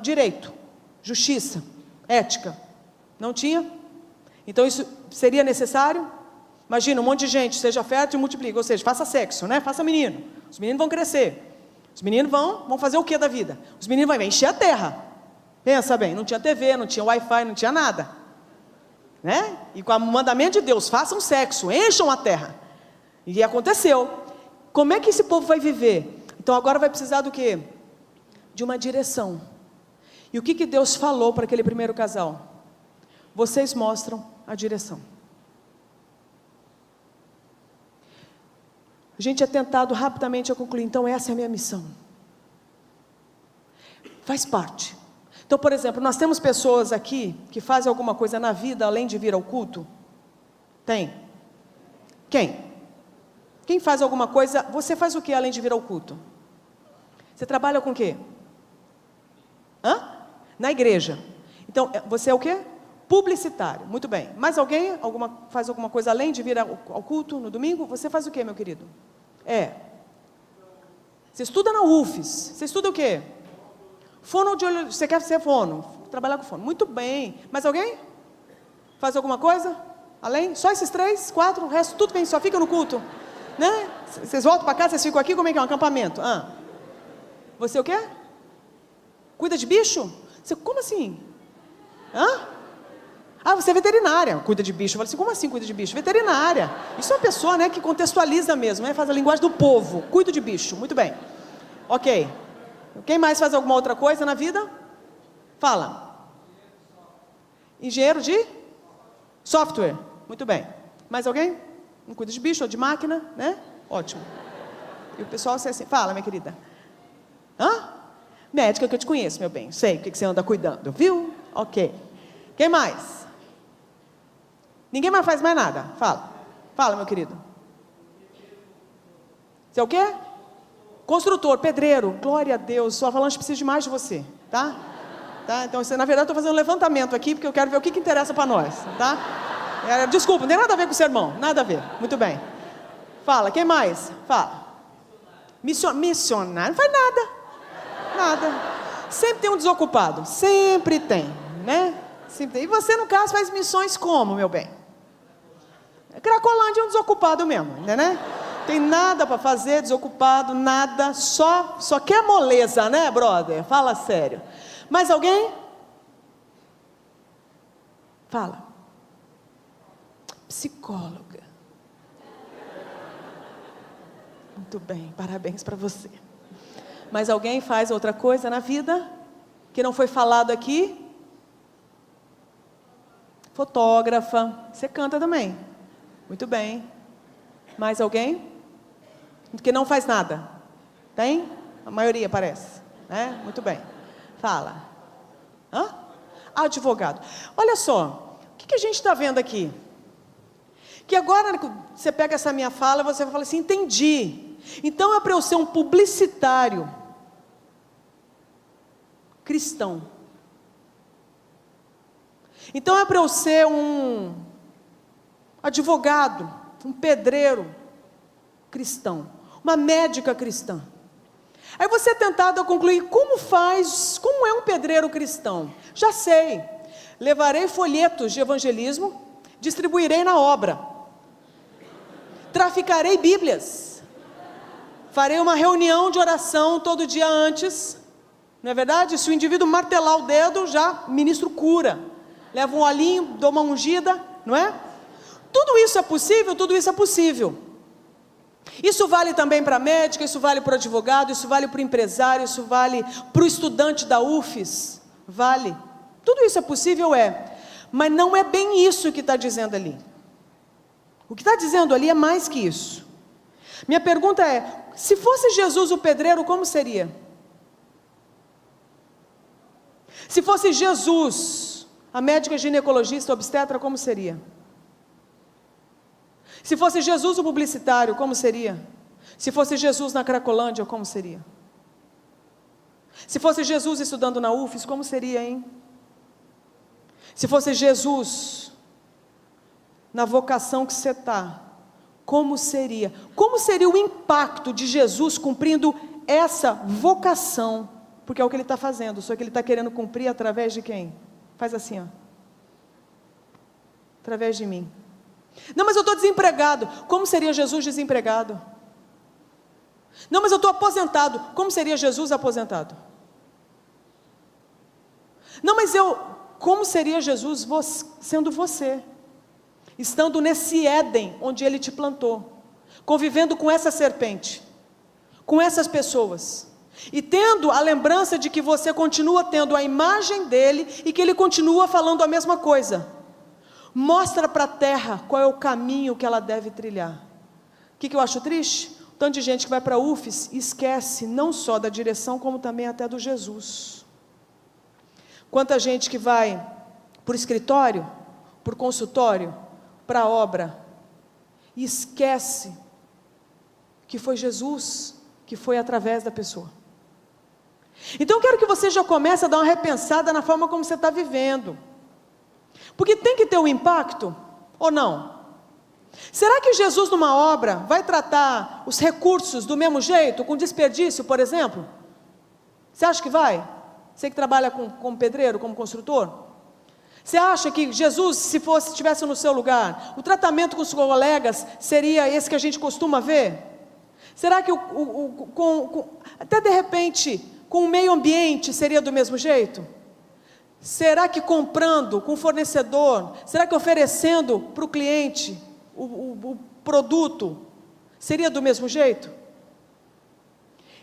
Direito, justiça, ética, não tinha. Então isso seria necessário? Imagina, um monte de gente, seja fértil e multiplique, ou seja, faça sexo, né? Faça menino. Os meninos vão crescer. Os meninos vão fazer o que da vida? Os meninos vão encher a terra. Pensa bem, não tinha TV, não tinha Wi-Fi, não tinha nada. Né? E com o mandamento de Deus, façam sexo, encham a terra. E aconteceu. Como é que esse povo vai viver? Então agora vai precisar do quê? De uma direção. E o que Deus falou para aquele primeiro casal? Vocês mostram a direção. A gente é tentado rapidamente a concluir, então essa é a minha missão. Faz parte. Então, por exemplo, nós temos pessoas aqui que fazem alguma coisa na vida além de vir ao culto? Tem. Quem? Quem faz alguma coisa? Você faz o que além de vir ao culto? Você trabalha com o quê? Na igreja. Então, você é o quê? Publicitário. Muito bem. Mais alguém faz alguma coisa além de vir ao culto no domingo? Você faz o quê, meu querido? Você estuda na UFES. Você estuda o quê? Fonoaudiologia. Você quer ser fono? Trabalhar com fono. Muito bem. Mais alguém? Faz alguma coisa? Além? Só esses 3, 4? O resto tudo bem, só fica no culto. Né? Vocês voltam para casa, vocês ficam aqui, como é que é? Um acampamento. Você o quê? Cuida de bicho? Você, como assim? Você é veterinária, cuida de bicho. Eu falei assim, como assim cuida de bicho? Veterinária. Isso é uma pessoa, né, que contextualiza mesmo, né? Faz a linguagem do povo. Cuido de bicho, muito bem. Ok. Quem mais faz alguma outra coisa na vida? Fala. Engenheiro de software. Muito bem. Mais alguém? Não cuida de bicho ou de máquina, né? Ótimo. E o pessoal assim, fala, minha querida. Médica que eu te conheço, meu bem. Sei o que você anda cuidando, viu? Ok. Quem mais? Ninguém mais faz mais nada. Fala. Fala, meu querido. Você é o quê? Construtor, pedreiro. Glória a Deus. Sua avalanche precisa de mais de você, tá? Então, na verdade, eu estou fazendo um levantamento aqui, porque eu quero ver o que interessa para nós, tá? Desculpa, não tem nada a ver com o sermão. Nada a ver. Muito bem. Fala. Quem mais? Fala. Missionário. Não faz nada. Nada. Sempre tem um desocupado. Sempre tem, né? Sempre tem. E você, no caso, faz missões como, meu bem? Cracolândia é um desocupado mesmo, né? Tem nada para fazer, desocupado, nada, só quer moleza, né, brother? Fala sério. Mais alguém? Fala. Psicóloga. Muito bem, parabéns para você. Mas alguém faz outra coisa na vida que não foi falado aqui? Fotógrafa. Você canta também. Muito bem. Mais alguém? Que não faz nada. Tem? A maioria parece. Né? Muito bem. Fala. Advogado. Olha só. O que a gente está vendo aqui? Que agora você pega essa minha fala e você vai falar assim, entendi. Então é para eu ser um publicitário cristão. Então é para eu ser um advogado, um pedreiro cristão, uma médica cristã. Aí você é tentado a concluir, como é um pedreiro cristão? Já sei, levarei folhetos de evangelismo, distribuirei na obra, traficarei bíblias, farei uma reunião de oração todo dia antes, não é verdade? Se o indivíduo martelar o dedo, já ministro cura, leva um olhinho, dou uma ungida, não é? Tudo isso é possível? Tudo isso é possível. Isso vale também para a médica, isso vale para o advogado, isso vale para o empresário, isso vale para o estudante da UFES, vale. Tudo isso é possível, mas não é bem isso que está dizendo ali. O que está dizendo ali é mais que isso. Minha pergunta é, se fosse Jesus o pedreiro, como seria? Se fosse Jesus a médica ginecologista obstetra, como seria? Se fosse Jesus o publicitário, como seria? Se fosse Jesus na Cracolândia, como seria? Se fosse Jesus estudando na UFES, como seria, hein? Se fosse Jesus na vocação que você está, como seria? Como seria o impacto de Jesus cumprindo essa vocação? Porque é o que ele está fazendo, só que ele está querendo cumprir através de quem? Faz assim, ó. Através de mim. Não, mas eu estou desempregado. Como seria Jesus desempregado? Não, mas eu estou aposentado. Como seria Jesus aposentado? Não, mas como seria Jesus sendo você? Estando nesse Éden, onde Ele te plantou, convivendo com essa serpente, com essas pessoas, e tendo a lembrança de que você continua tendo a imagem dEle, e que Ele continua falando a mesma coisa. Mostra para a terra qual é o caminho que ela deve trilhar. O que eu acho triste? Tanto de gente que vai para a UFES e esquece não só da direção, como também até do Jesus. Quanta gente que vai por escritório, por consultório, para a obra, e esquece que foi Jesus que foi através da pessoa. Então eu quero que você já comece a dar uma repensada na forma como você está vivendo, porque tem que ter um impacto, ou não? Será que Jesus numa obra vai tratar os recursos do mesmo jeito, com desperdício, por exemplo? Você acha que vai? Você que trabalha como pedreiro, como construtor? Você acha que Jesus, se estivesse no seu lugar, o tratamento com os colegas seria esse que a gente costuma ver? Será que até de repente, com o meio ambiente seria do mesmo jeito? Será que comprando com o fornecedor, será que oferecendo para o cliente o produto, seria do mesmo jeito?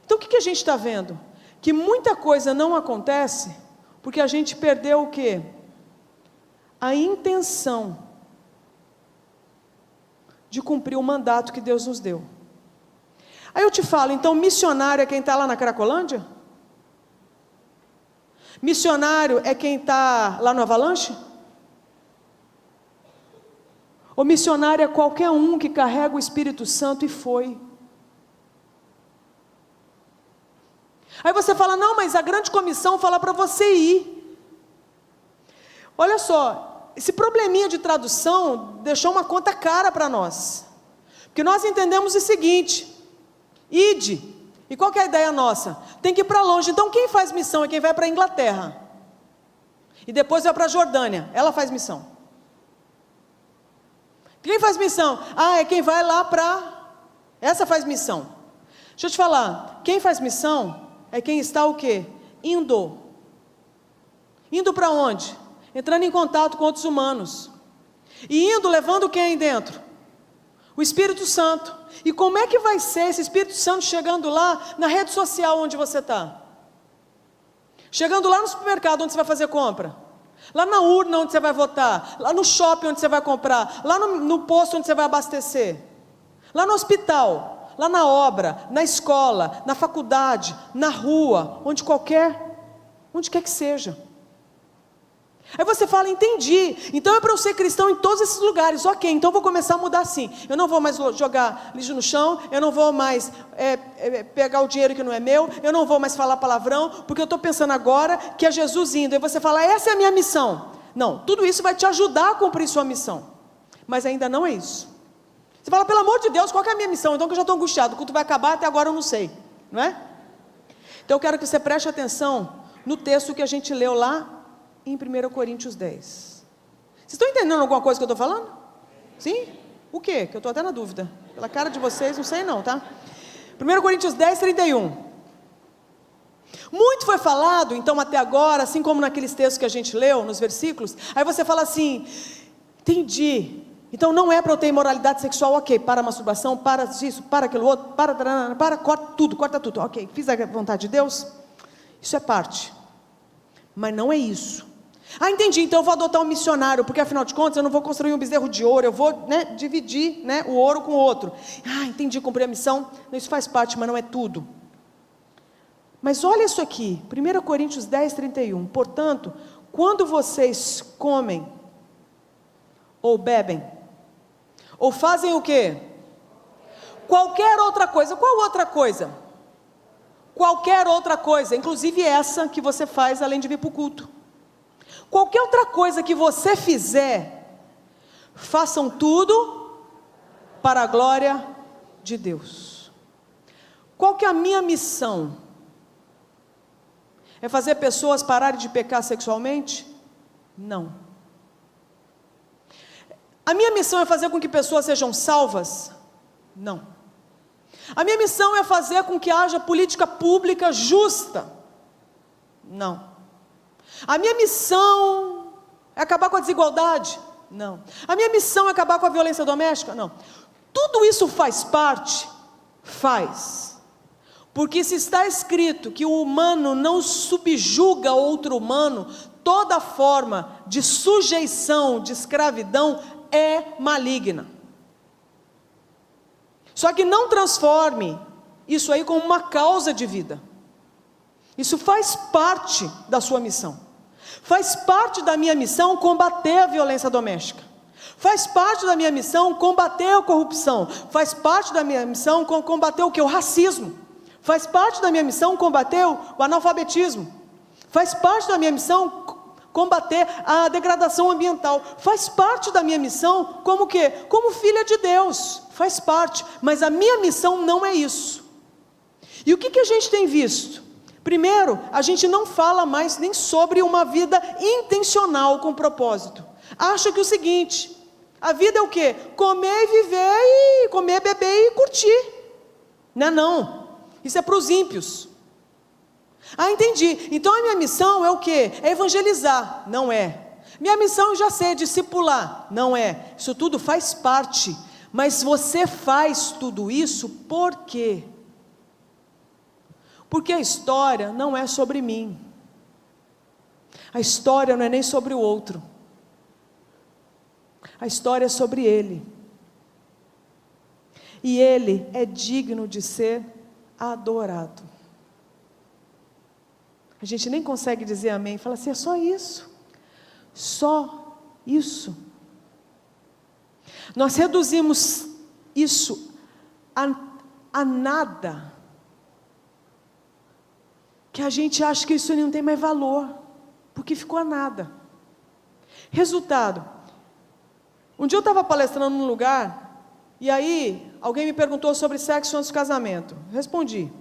Então o que a gente está vendo? Que muita coisa não acontece, porque a gente perdeu o quê? A intenção de cumprir o mandato que Deus nos deu. Aí eu te falo, então missionário é quem está lá na Cracolândia? Missionário é quem está lá no Avalanche? Ou missionário é qualquer um que carrega o Espírito Santo e foi? Aí você fala, não, mas a grande comissão fala para você ir. Olha só, esse probleminha de tradução deixou uma conta cara para nós, porque nós entendemos o seguinte: ide. E qual que é a ideia nossa? Tem que ir para longe. Então quem faz missão é quem vai para a Inglaterra, e depois vai para a Jordânia, ela faz missão. Quem faz missão? É quem vai lá para... Essa faz missão. Deixa eu te falar, quem faz missão é quem está o quê? Indo para onde? Entrando em contato com outros humanos, e indo, levando quem aí dentro? O Espírito Santo. E como é que vai ser esse Espírito Santo chegando lá na rede social onde você está? Chegando lá no supermercado onde você vai fazer compra, lá na urna onde você vai votar, lá no shopping onde você vai comprar, lá no posto onde você vai abastecer, lá no hospital, lá na obra, na escola, na faculdade, na rua, onde quer que seja. Aí você fala, entendi, então é para eu ser cristão em todos esses lugares. Ok, então eu vou começar a mudar assim. Eu não vou mais jogar lixo no chão, eu não vou mais pegar o dinheiro que não é meu, eu não vou mais falar palavrão, porque eu estou pensando agora que é Jesus indo. Aí você fala, essa é a minha missão. Não, tudo isso vai te ajudar a cumprir sua missão, mas ainda não é isso. Você fala, pelo amor de Deus, qual que é a minha missão? Então que eu já estou angustiado, o culto vai acabar, até agora eu não sei, não é? Então eu quero que você preste atenção no texto que a gente leu lá em 1 Coríntios 10. Vocês estão entendendo alguma coisa que eu estou falando? Sim? O quê? Que eu estou até na dúvida. Pela cara de vocês, não sei não, tá? 1 Coríntios 10, 31. Muito foi falado, então, até agora, assim como naqueles textos que a gente leu, nos versículos. Aí você fala assim, entendi. Então não é para eu ter imoralidade sexual, ok, para a masturbação, para isso, para aquilo outro, corta tudo, ok, fiz a vontade de Deus. Isso é parte, mas não é isso. Entendi, então eu vou adotar um missionário, porque afinal de contas eu não vou construir um bezerro de ouro, eu vou dividir o ouro com o outro. Entendi, cumpri a missão. Isso faz parte, mas não é tudo. Mas olha isso aqui, 1 Coríntios 10, 31. Portanto, quando vocês comem, ou bebem, ou fazem o quê? Qualquer outra coisa. Qual outra coisa? Qualquer outra coisa, inclusive essa que você faz além de vir para o culto. Qualquer outra coisa que você fizer, façam tudo para a glória de Deus. Qual que é a minha missão? É fazer pessoas pararem de pecar sexualmente? Não. A minha missão é fazer com que pessoas sejam salvas? Não. A minha missão é fazer com que haja política pública justa? Não. A minha missão é acabar com a desigualdade? Não. A minha missão é acabar com a violência doméstica? Não. Tudo isso faz parte? Faz. Porque se está escrito que o humano não subjuga outro humano, toda forma de sujeição, de escravidão é maligna. Só que não transforme isso aí como uma causa de vida. Isso faz parte da sua missão. Faz parte da minha missão combater a violência doméstica. Faz parte da minha missão combater a corrupção. Faz parte da minha missão combater o que? O racismo. Faz parte da minha missão combater o analfabetismo. Faz parte da minha missão combater a degradação ambiental. Faz parte da minha missão como o quê? Como filha de Deus. Faz parte. Mas a minha missão não é isso. E o que a gente tem visto? Primeiro, a gente não fala mais nem sobre uma vida intencional com propósito. Acha que o seguinte, a vida é o quê? Comer e viver, e comer, beber e curtir. Não. Isso é para os ímpios. Ah, entendi. Então a minha missão é o quê? É evangelizar. Não é. Minha missão eu já sei, é discipular. Não é. Isso tudo faz parte. Mas você faz tudo isso por quê? Porque a história não é sobre mim. A história não é nem sobre o outro. A história é sobre Ele. E Ele é digno de ser adorado. A gente nem consegue dizer amém. Fala assim, é só isso. Só isso. Nós reduzimos isso a nada. Que a gente acha que isso não tem mais valor, porque ficou a nada. Resultado, um dia eu estava palestrando num lugar, e aí alguém me perguntou sobre sexo antes do casamento. Respondi.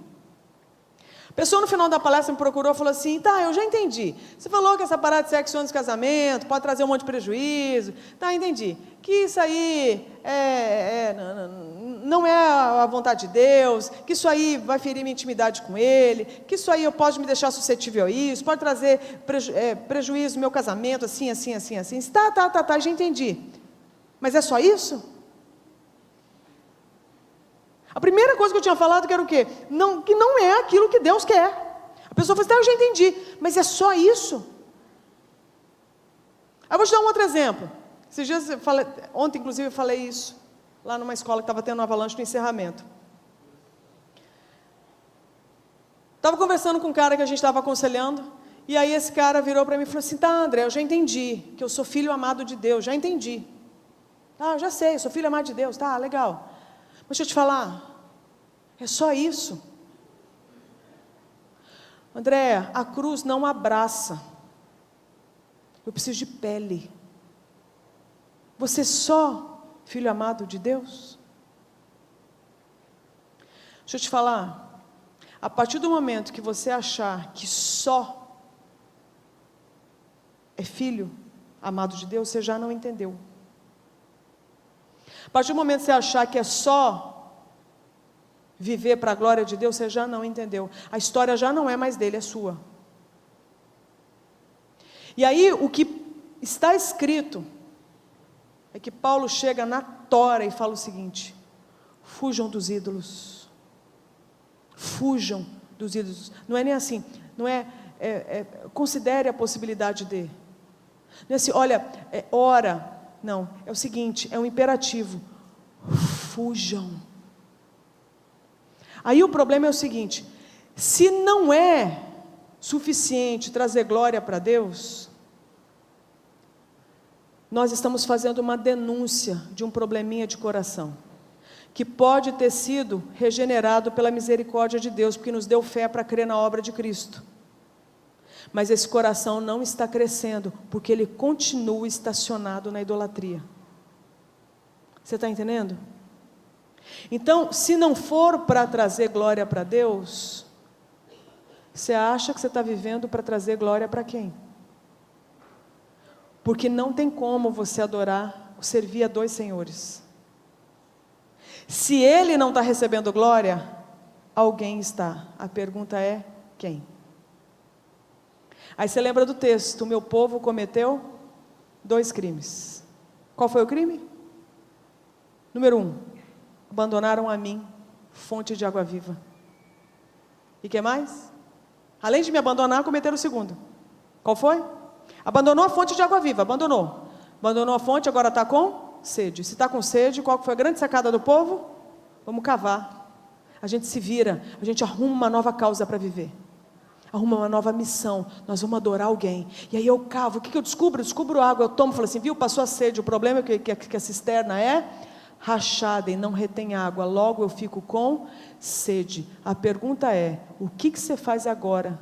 A pessoa no final da palestra me procurou e falou assim, tá, eu já entendi. Você falou que essa parada de sexo antes do casamento pode trazer um monte de prejuízo. Tá, entendi. Que isso aí não é a vontade de Deus, que isso aí vai ferir minha intimidade com Ele, que isso aí pode me deixar suscetível a isso, pode trazer prejuízo no meu casamento, assim. Tá, já entendi. Mas é só isso? A primeira coisa que eu tinha falado que era o quê? Que não é aquilo que Deus quer. A pessoa falou assim, eu já entendi, mas é só isso? Eu vou te dar um outro exemplo. Esses dias ontem inclusive eu falei isso, lá numa escola que estava tendo uma avalanche no encerramento. Estava conversando com um cara que a gente estava aconselhando, e aí esse cara virou para mim e falou assim, tá, André, eu já entendi, que eu sou filho amado de Deus, já entendi. Ah, eu já sei, eu sou filho amado de Deus, tá, legal. Mas deixa eu te falar, é só isso. André, a cruz não abraça. Eu preciso de pele. Você só filho amado de Deus? Deixa eu te falar, a partir do momento que você achar que só é filho amado de Deus, você já não entendeu. A partir do momento que você achar que é só viver para a glória de Deus, você já não entendeu. A história já não é mais dele, é sua. E aí, o que está escrito, é que Paulo chega na tora e fala o seguinte, fujam dos ídolos. Fujam dos ídolos. Não é nem assim, não considere a possibilidade de. Não é assim, olha, ora. Não, é o seguinte, é um imperativo. Fujam. Aí o problema é o seguinte, se não é suficiente trazer glória para Deus, nós estamos fazendo uma denúncia de um probleminha de coração, que pode ter sido regenerado pela misericórdia de Deus, porque nos deu fé para crer na obra de Cristo. Mas esse coração não está crescendo, porque ele continua estacionado na idolatria. Você está entendendo? Então, se não for para trazer glória para Deus, você acha que você está vivendo para trazer glória para quem? Porque não tem como você adorar servia a 2 senhores. Se ele não está recebendo glória, alguém está. A pergunta é, quem? Aí você lembra do texto, o meu povo cometeu 2 crimes. Qual foi o crime? Número 1, abandonaram a mim, fonte de água viva. E que mais? Além de me abandonar, cometeram o segundo. Qual foi? Abandonou a fonte de água viva, abandonou a fonte, agora está com sede. Se está com sede, qual foi a grande sacada do povo? Vamos cavar. A gente se vira, a gente arruma uma nova causa para viver. Arruma uma nova missão, nós vamos adorar alguém. E aí eu cavo, o que eu descubro? Eu descubro água, eu tomo, falo assim, viu, passou a sede, o problema é que a cisterna é rachada e não retém água, logo eu fico com sede. A pergunta é, o que você faz agora?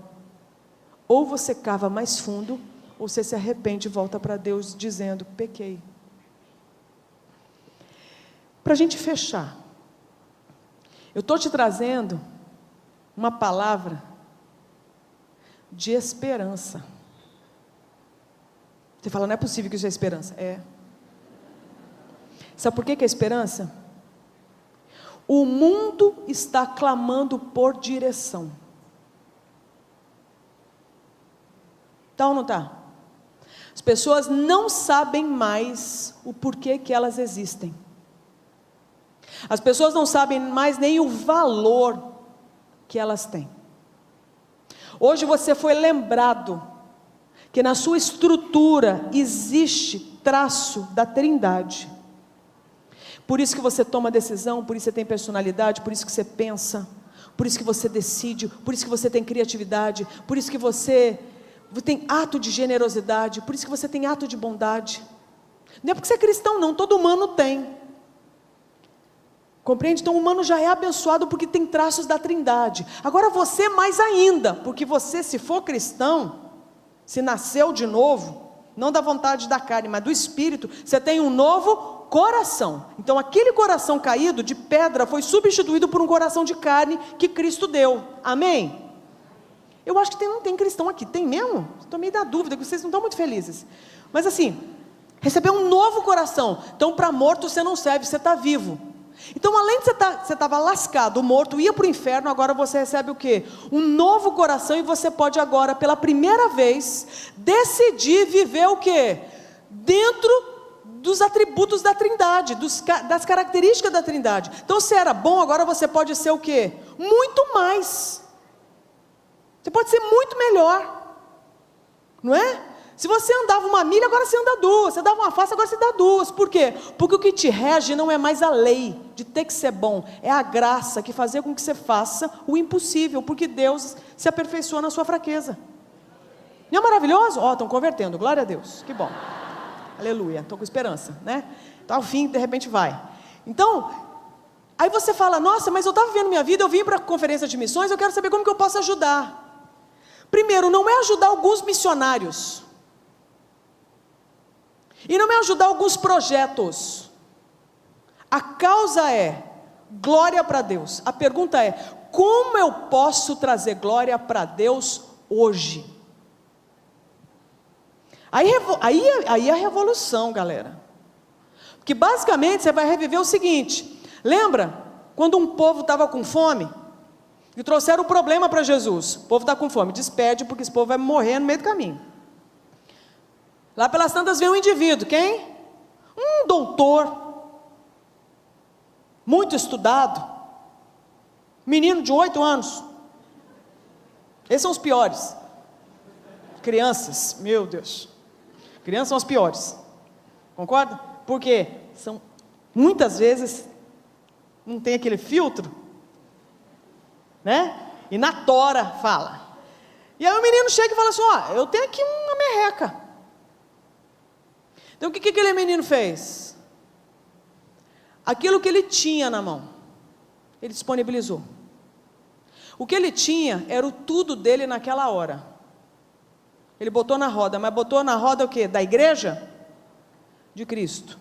Ou você cava mais fundo, ou você se arrepende e volta para Deus dizendo, pequei. Para a gente fechar, eu estou te trazendo uma palavra de esperança. Você fala, não é possível que isso é esperança. É. Sabe por que é esperança? O mundo está clamando por direção. Tá ou não tá? As pessoas não sabem mais o porquê que elas existem. As pessoas não sabem mais nem o valor que elas têm. Hoje você foi lembrado que na sua estrutura existe traço da Trindade. Por isso que você toma decisão, por isso que você tem personalidade, por isso que você pensa, por isso que você decide, por isso que você tem criatividade, por isso que você tem ato de generosidade, por isso que você tem ato de bondade. Não é porque você é cristão não, todo humano tem. Compreende? Então o humano já é abençoado porque tem traços da Trindade. Agora você mais ainda, porque você, se for cristão, se nasceu de novo, não da vontade da carne, mas do Espírito, você tem um novo coração. Então aquele coração caído de pedra foi substituído por um coração de carne que Cristo deu. Amém? Eu acho que não tem cristão aqui, tem mesmo? Estou meio da dúvida, que vocês não estão muito felizes. Mas assim, recebeu um novo coração. Então para morto você não serve, você está vivo. Então além de você estava lascado, morto, ia para o inferno, agora você recebe o quê? Um novo coração e você pode agora, pela primeira vez, decidir viver o quê? Dentro dos atributos da Trindade, das características da Trindade. Então se era bom, agora você pode ser o quê? Muito mais. Você pode ser muito melhor, não é? Se você andava 1 milha, agora você anda 2, você dava uma face, agora você dá 2, por quê? Porque o que te rege não é mais a lei de ter que ser bom, é a graça que faz com que você faça o impossível, porque Deus se aperfeiçoa na sua fraqueza. Não é maravilhoso? Ó, estão convertendo, glória a Deus, que bom, aleluia, estou com esperança, né? Então ao fim, de repente vai. Então, aí você fala, nossa, mas eu estava vivendo minha vida, eu vim para a conferência de missões, eu quero saber como que eu posso ajudar. Primeiro, não é ajudar alguns missionários, e não é ajudar alguns projetos. A causa é glória para Deus. A pergunta é, como eu posso trazer glória para Deus hoje? Aí é a revolução, galera. Porque basicamente você vai reviver o seguinte, lembra quando um povo estava com fome e trouxeram o problema para Jesus? O povo está com fome, despede porque esse povo vai morrer no meio do caminho. Lá pelas tantas vem um indivíduo, quem? Um doutor, muito estudado, menino de 8 anos, esses são os piores, crianças, meu Deus, crianças são os piores, concorda? Porque são, muitas vezes, não tem aquele filtro, né? E na tora fala, e aí o menino chega e fala assim, ó, eu tenho aqui uma merreca. Então o que aquele menino fez? Aquilo que ele tinha na mão, ele disponibilizou. O que ele tinha era o tudo dele naquela hora. Ele botou na roda, mas botou na roda o quê? Da igreja? De Cristo.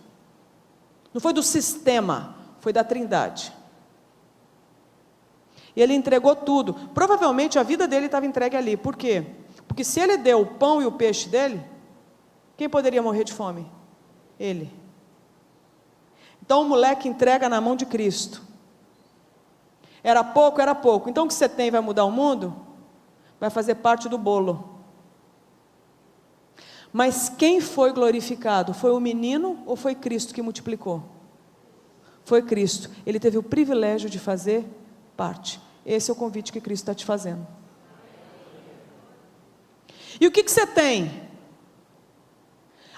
Não foi do sistema, foi da Trindade. E ele entregou tudo. Provavelmente a vida dele estava entregue ali. Por quê? Porque se ele deu o pão e o peixe dele, quem poderia morrer de fome? Ele. Então o moleque entrega na mão de Cristo. Era pouco, era pouco. Então o que você tem vai mudar o mundo? Vai fazer parte do bolo. Mas quem foi glorificado? Foi o menino ou foi Cristo que multiplicou? Foi Cristo. Ele teve o privilégio de fazer parte. Esse é o convite que Cristo está te fazendo. E o que você tem?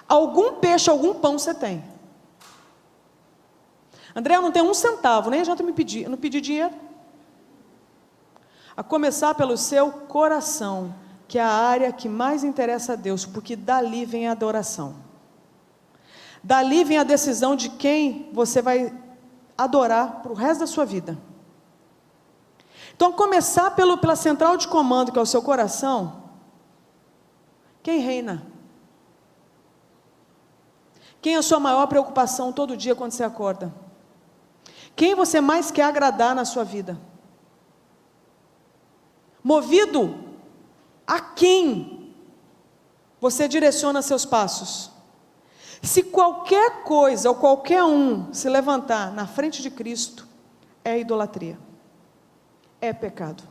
Algum peixe, algum pão você tem. André, eu não tenho um centavo, nem adianta me pedir, eu não pedi dinheiro. A começar pelo seu coração, que é a área que mais interessa a Deus, porque dali vem a adoração. Dali vem a decisão de quem você vai adorar para o resto da sua vida. Então, começar pela central de comando, que é o seu coração, quem reina? Quem é a sua maior preocupação todo dia quando você acorda? Quem você mais quer agradar na sua vida? Movido a quem você direciona seus passos? Se qualquer coisa ou qualquer um se levantar na frente de Cristo, é idolatria, é pecado,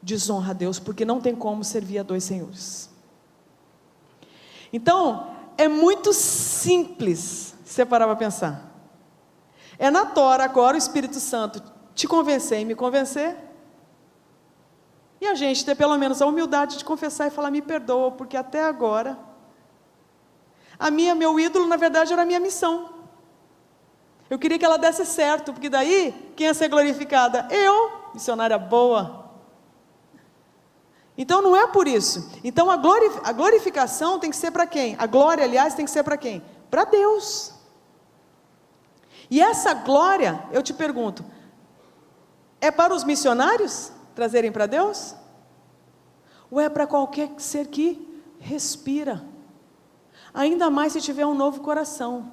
desonra a Deus, porque não tem como servir a dois senhores. Então, é muito simples, se você parar para pensar. É na tora agora o Espírito Santo te convencer e me convencer, e a gente ter pelo menos a humildade de confessar e falar, me perdoa, porque até agora, meu ídolo na verdade era a minha missão. Eu queria que ela desse certo, porque daí, quem ia ser glorificada? Eu, missionária boa. Então não é por isso. Então a glorificação tem que ser para quem? A glória, aliás, tem que ser para quem? Para Deus. E essa glória, eu te pergunto, é para os missionários trazerem para Deus? Ou é para qualquer ser que respira? Ainda mais se tiver um novo coração.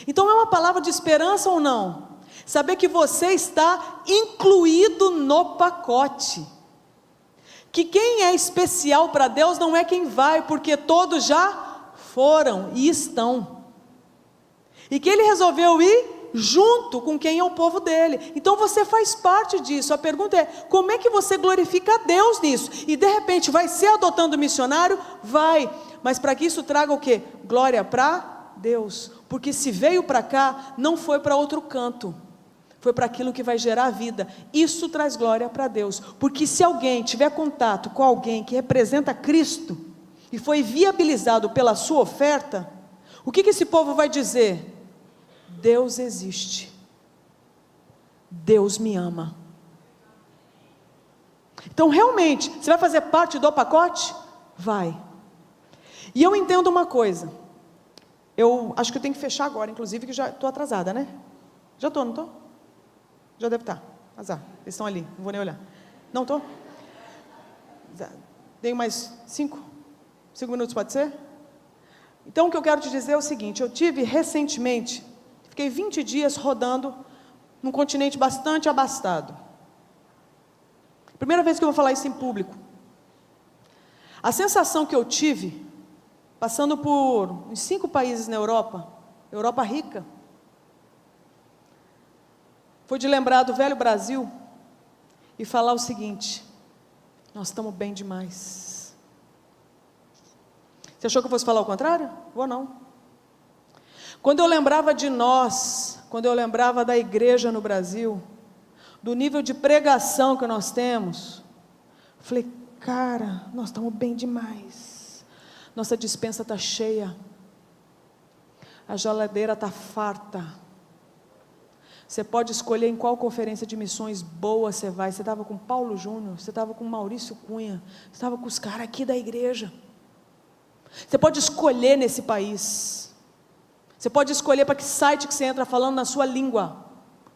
Então é uma palavra de esperança ou não? Saber que você está incluído no pacote. Que quem é especial para Deus não é quem vai, porque todos já foram e estão. E que Ele resolveu ir junto com quem é o povo dele. Então você faz parte disso. A pergunta é, como é que você glorifica a Deus nisso? E de repente vai ser adotando missionário? Vai. Mas para que isso traga o quê? Glória para Deus. Porque se veio para cá, não foi para outro canto. Foi para aquilo que vai gerar vida. Isso traz glória para Deus. Porque se alguém tiver contato com alguém que representa Cristo, e foi viabilizado pela sua oferta, o que esse povo vai dizer? Deus existe. Deus me ama. Então realmente, você vai fazer parte do pacote? Vai. E eu entendo uma coisa. Eu acho que eu tenho que fechar agora, inclusive, que já estou atrasada, né? Já estou, não estou? Já deve estar. Azar, eles estão ali, não vou nem olhar. Não estou? Tenho mais 5 minutos, pode ser? Então o que eu quero te dizer é o seguinte, eu tive recentemente, fiquei 20 dias rodando num continente bastante abastado. Primeira vez que eu vou falar isso em público. A sensação que eu tive, passando por uns 5 países na Europa, Europa rica, foi de lembrar do velho Brasil e falar o seguinte, nós estamos bem demais. Você achou que eu fosse falar o contrário? Vou não. Quando eu lembrava de nós, quando eu lembrava da igreja no Brasil, do nível de pregação que nós temos, eu falei, cara, nós estamos bem demais. Nossa despensa está cheia, a geladeira está farta. Você pode escolher em qual conferência de missões boa você vai. Você estava com Paulo Júnior, você estava com Maurício Cunha, você estava com os caras aqui da igreja. Você pode escolher nesse país. Você pode escolher para que site que você entra falando na sua língua.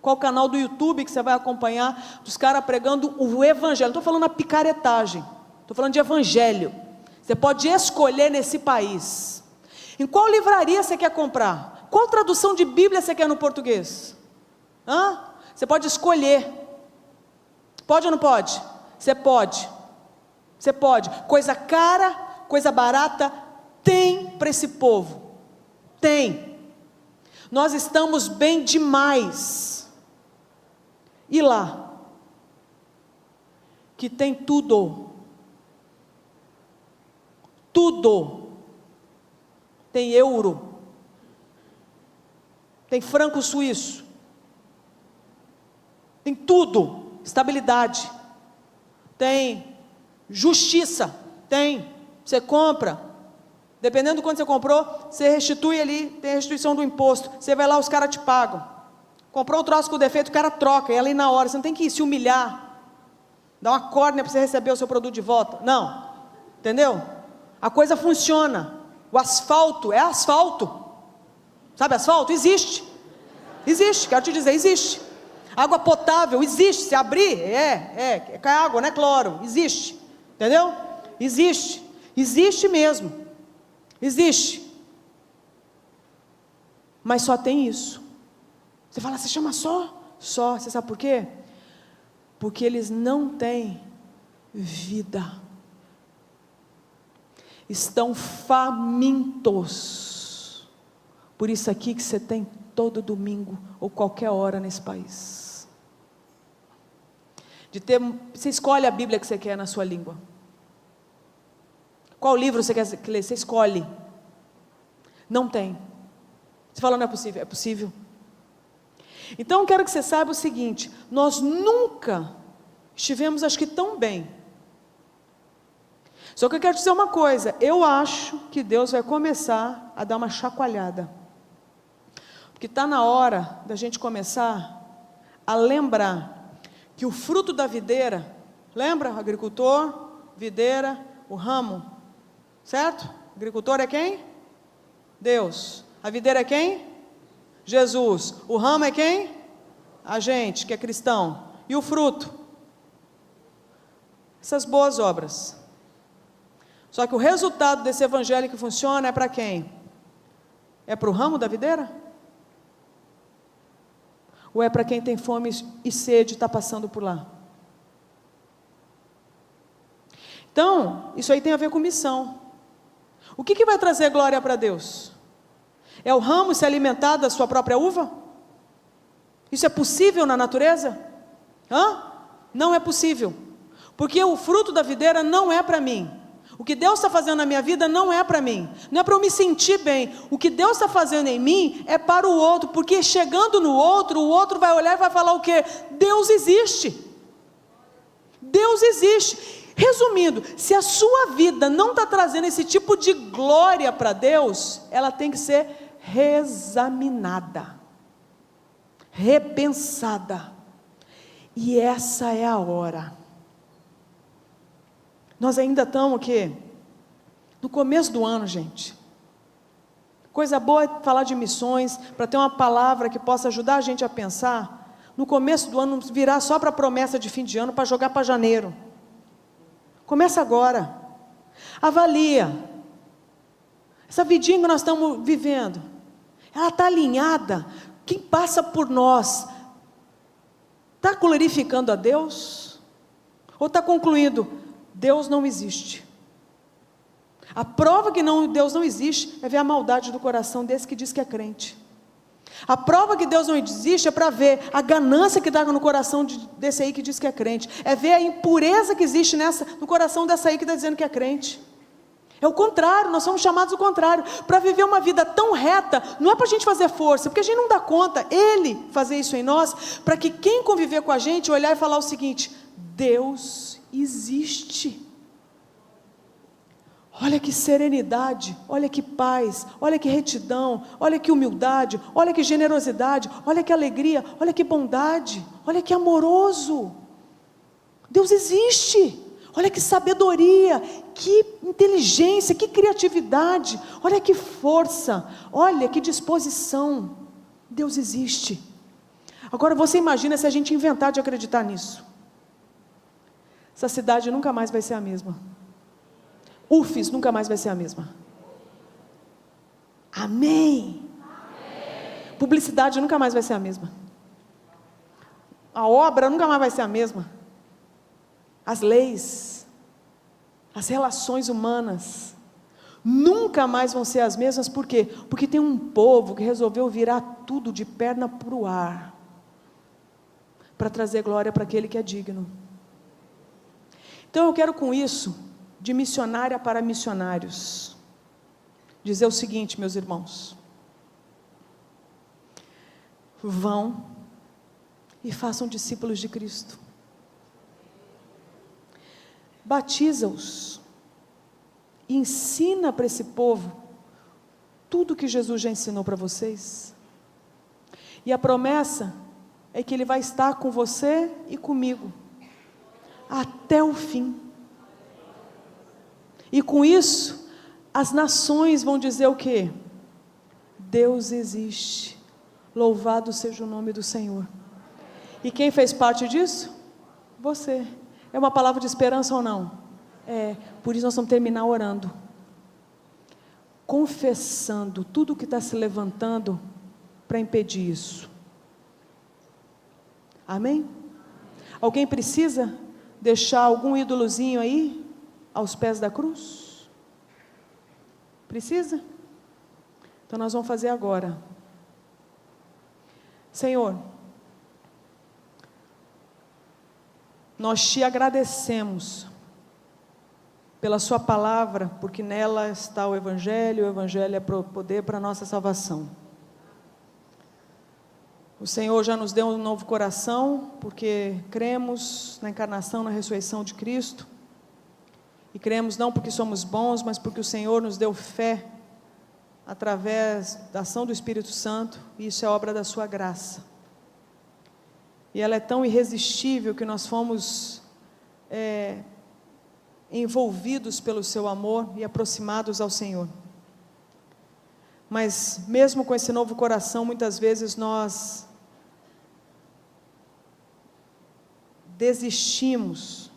Qual canal do YouTube que você vai acompanhar dos caras pregando o evangelho. Não estou falando a picaretagem, estou falando de evangelho. Você pode escolher nesse país. Em qual livraria você quer comprar? Qual tradução de Bíblia você quer no português? Você pode escolher. Pode ou não pode? Você pode. Você pode. Coisa cara, coisa barata, tem para esse povo. Tem. Nós estamos bem demais. E lá, que tem tudo. Tudo. Tem euro. Tem franco suíço. Tem tudo. Estabilidade. Tem justiça. Tem. Você compra. Dependendo do quanto você comprou, você restitui ali, tem a restituição do imposto. Você vai lá, os caras te pagam. Comprou um troço com defeito, o cara troca, e ali na hora, você não tem que se humilhar, dar uma córnea para você receber o seu produto de volta. Não, entendeu? A coisa funciona. O asfalto é asfalto. Sabe asfalto? Existe. Existe, quero te dizer, existe. Água potável, existe. Se abrir, cai água, não é cloro. Existe, entendeu? Existe. Existe mesmo. Existe. Mas só tem isso. Você fala, você chama só? Só. Você sabe por quê? Porque eles não têm vida. Estão famintos. Por isso aqui que você tem todo domingo ou qualquer hora nesse país. Você escolhe a Bíblia que você quer na sua língua. Qual livro você quer ler? Você escolhe. Não tem. Você fala, não é possível. É possível. Então, eu quero que você saiba o seguinte: nós nunca estivemos, acho que, tão bem. Só que eu quero te dizer uma coisa: eu acho que Deus vai começar a dar uma chacoalhada. Porque está na hora da gente começar a lembrar que o fruto da videira, lembra? Agricultor, videira, o ramo. Certo? O agricultor é quem? Deus. A videira é quem? Jesus. O ramo é quem? A gente, que é cristão. E o fruto? Essas boas obras. Só que o resultado desse evangelho que funciona é para quem? É para o ramo da videira? Ou é para quem tem fome e sede e está passando por lá? Então, isso aí tem a ver com missão. O que vai trazer glória para Deus? É o ramo se alimentar da sua própria uva? Isso é possível na natureza? Não é possível. Porque o fruto da videira não é para mim. O que Deus está fazendo na minha vida não é para mim. Não é para eu me sentir bem. O que Deus está fazendo em mim é para o outro. Porque chegando no outro, o outro vai olhar e vai falar o quê? Deus existe. Deus existe. Resumindo, se a sua vida não está trazendo esse tipo de glória para Deus, ela tem que ser reexaminada, repensada. E essa é a hora. Nós ainda estamos o quê? No começo do ano, gente. Coisa boa é falar de missões, para ter uma palavra que possa ajudar a gente a pensar. No começo do ano, não virar só para promessa de fim de ano, para jogar para janeiro. Começa agora. Avalia. Essa vidinha que nós estamos vivendo, ela está alinhada? Quem passa por nós está glorificando a Deus? Ou está concluindo, Deus não existe? A prova que Deus não existe é ver a maldade do coração desse que diz que é crente. A prova que Deus não existe é para ver a ganância que está no coração desse aí que diz que é crente. É ver a impureza que existe no coração dessa aí que está dizendo que é crente. É o contrário, nós somos chamados ao contrário. Para viver uma vida tão reta, não é para a gente fazer força, porque a gente não dá conta. Ele fazer isso em nós, para que quem conviver com a gente, olhar e falar o seguinte: Deus existe. Olha que serenidade, olha que paz, olha que retidão, olha que humildade, olha que generosidade, olha que alegria, olha que bondade, olha que amoroso. Deus existe. Olha que sabedoria, que inteligência, que criatividade, olha que força, olha que disposição. Deus existe. Agora você imagina se a gente inventar de acreditar nisso. Essa cidade nunca mais vai ser a mesma. UFES nunca mais vai ser a mesma. Amém. Amém. Publicidade nunca mais vai ser a mesma. A obra nunca mais vai ser a mesma. As leis, as relações humanas, nunca mais vão ser as mesmas. Por quê? Porque tem um povo que resolveu virar tudo de perna para o ar, para trazer glória para aquele que é digno. Então eu quero com isso, de missionária para missionários, dizer o seguinte, meus irmãos: vão e façam discípulos de Cristo, batiza-os, ensina para esse povo tudo que Jesus já ensinou para vocês, e a promessa é que Ele vai estar com você e comigo, até o fim. E com isso, as nações vão dizer o quê? Deus existe, louvado seja o nome do Senhor. E quem fez parte disso? Você. É uma palavra de esperança ou não? É, por isso nós vamos terminar orando, confessando tudo que está se levantando para impedir isso. Amém? Alguém precisa deixar algum ídolozinho aí, aos pés da cruz? Precisa? Então nós vamos fazer agora. Senhor, nós te agradecemos pela sua palavra, porque nela está o Evangelho é poder para a nossa salvação. O Senhor já nos deu um novo coração, porque cremos na encarnação, na ressurreição de Cristo, e cremos não porque somos bons, mas porque o Senhor nos deu fé, através da ação do Espírito Santo, e isso é obra da sua graça, e ela é tão irresistível, que nós fomos envolvidos pelo seu amor, e aproximados ao Senhor. Mas mesmo com esse novo coração, muitas vezes nós desistimos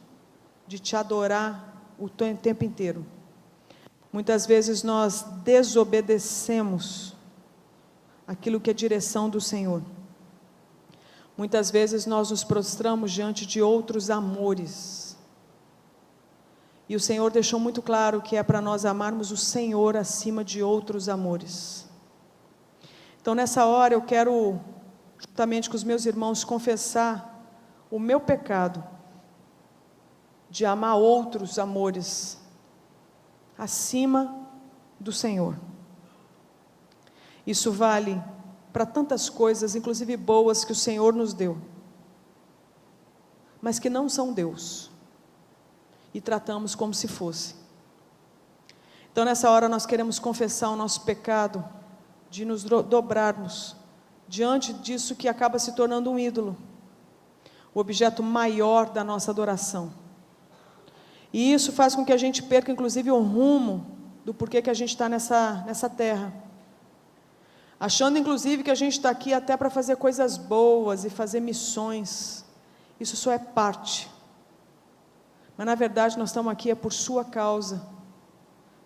de te adorar o tempo inteiro. Muitas vezes nós desobedecemos aquilo que é direção do Senhor. Muitas vezes nós nos prostramos diante de outros amores. E o Senhor deixou muito claro que é para nós amarmos o Senhor acima de outros amores. Então nessa hora eu quero, juntamente com os meus irmãos, confessar o meu pecado de amar outros amores acima do Senhor. Isso vale para tantas coisas, inclusive boas, que o Senhor nos deu, mas que não são Deus, e tratamos como se fosse. Então nessa hora nós queremos confessar o nosso pecado, de nos dobrarmos diante disso que acaba se tornando um ídolo, o objeto maior da nossa adoração. E isso faz com que a gente perca inclusive o rumo do porquê que a gente está nessa terra, achando inclusive que a gente está aqui até para fazer coisas boas e fazer missões. Isso só é parte, mas na verdade nós estamos aqui por sua causa,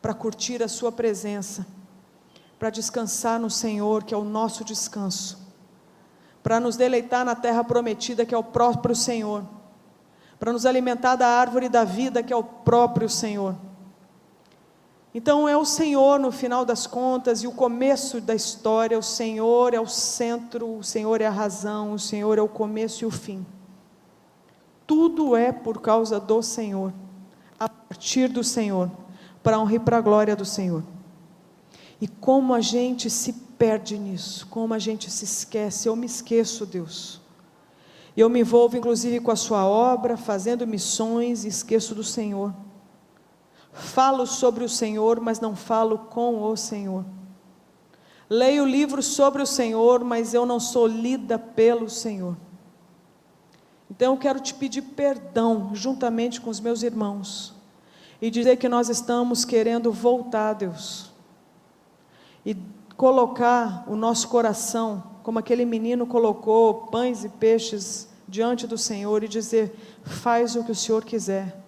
para curtir a sua presença, para descansar no Senhor, que é o nosso descanso, para nos deleitar na terra prometida, que é o próprio Senhor, para nos alimentar da árvore da vida, que é o próprio Senhor. Então é o Senhor no final das contas, e o começo da história, o Senhor é o centro, o Senhor é a razão, o Senhor é o começo e o fim. Tudo é por causa do Senhor, a partir do Senhor, para a honra e para a glória do Senhor. E como a gente se perde nisso, como a gente se esquece. Eu me esqueço, Deus. Eu me envolvo inclusive com a sua obra, fazendo missões, e esqueço do Senhor. Falo sobre o Senhor, mas não falo com o Senhor. Leio livros sobre o Senhor, mas eu não sou lida pelo Senhor. Então eu quero te pedir perdão, juntamente com os meus irmãos, e dizer que nós estamos querendo voltar, Deus, e colocar o nosso coração, como aquele menino colocou pães e peixes diante do Senhor, e dizer: faz o que o Senhor quiser.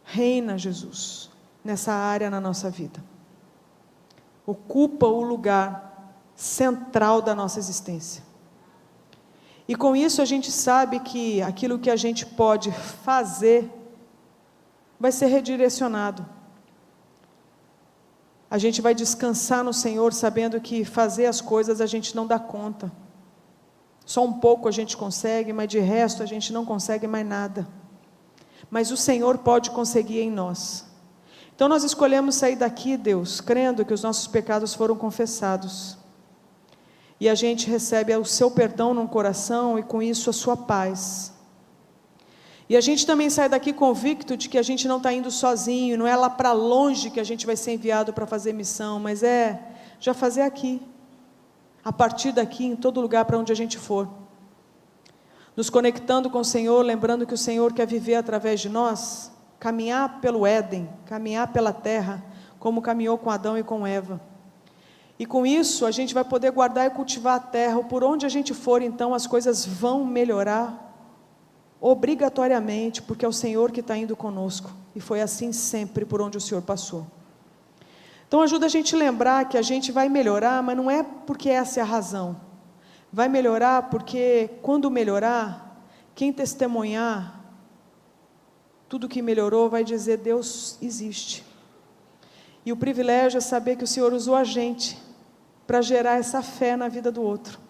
Reina, Jesus, nessa área na nossa vida. Ocupa o lugar central da nossa existência. E com isso a gente sabe que aquilo que a gente pode fazer vai ser redirecionado. a gente vai descansar no Senhor, sabendo que fazer as coisas a gente não dá conta. Só um pouco a gente consegue, mas de resto a gente não consegue mais nada. Mas o Senhor pode conseguir em nós. Então nós escolhemos sair daqui, Deus, crendo que os nossos pecados foram confessados. E a gente recebe o seu perdão no coração e com isso a sua paz. E a gente também sai daqui convicto de que a gente não está indo sozinho, não é lá para longe que a gente vai ser enviado para fazer missão, mas é já fazer aqui, a partir daqui, em todo lugar para onde a gente for. Nos conectando com o Senhor, lembrando que o Senhor quer viver através de nós, caminhar pelo Éden, caminhar pela terra, como caminhou com Adão e com Eva. E com isso a gente vai poder guardar e cultivar a terra, por onde a gente for, então as coisas vão melhorar, obrigatoriamente, porque é o Senhor que está indo conosco, e foi assim sempre por onde o Senhor passou. Então ajuda a gente a lembrar que a gente vai melhorar, mas não é porque essa é a razão, vai melhorar porque quando melhorar, quem testemunhar tudo que melhorou vai dizer: Deus existe, e o privilégio é saber que o Senhor usou a gente para gerar essa fé na vida do outro.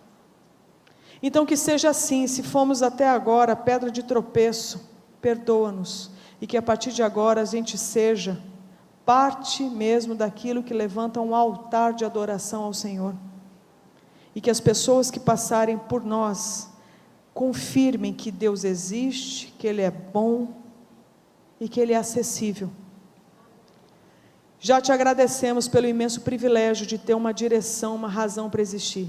Então que seja assim, se fomos até agora pedra de tropeço, perdoa-nos, e que a partir de agora a gente seja parte mesmo daquilo que levanta um altar de adoração ao Senhor, e que as pessoas que passarem por nós confirmem que Deus existe, que Ele é bom e que Ele é acessível. Já te agradecemos pelo imenso privilégio de ter uma direção, uma razão para existir.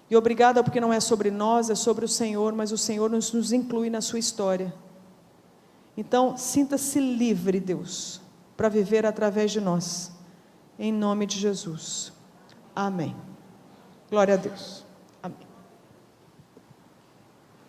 E obrigada porque não é sobre nós, é sobre o Senhor, mas o Senhor nos inclui na sua história. Então, sinta-se livre, Deus, para viver através de nós. Em nome de Jesus. Amém. Glória a Deus.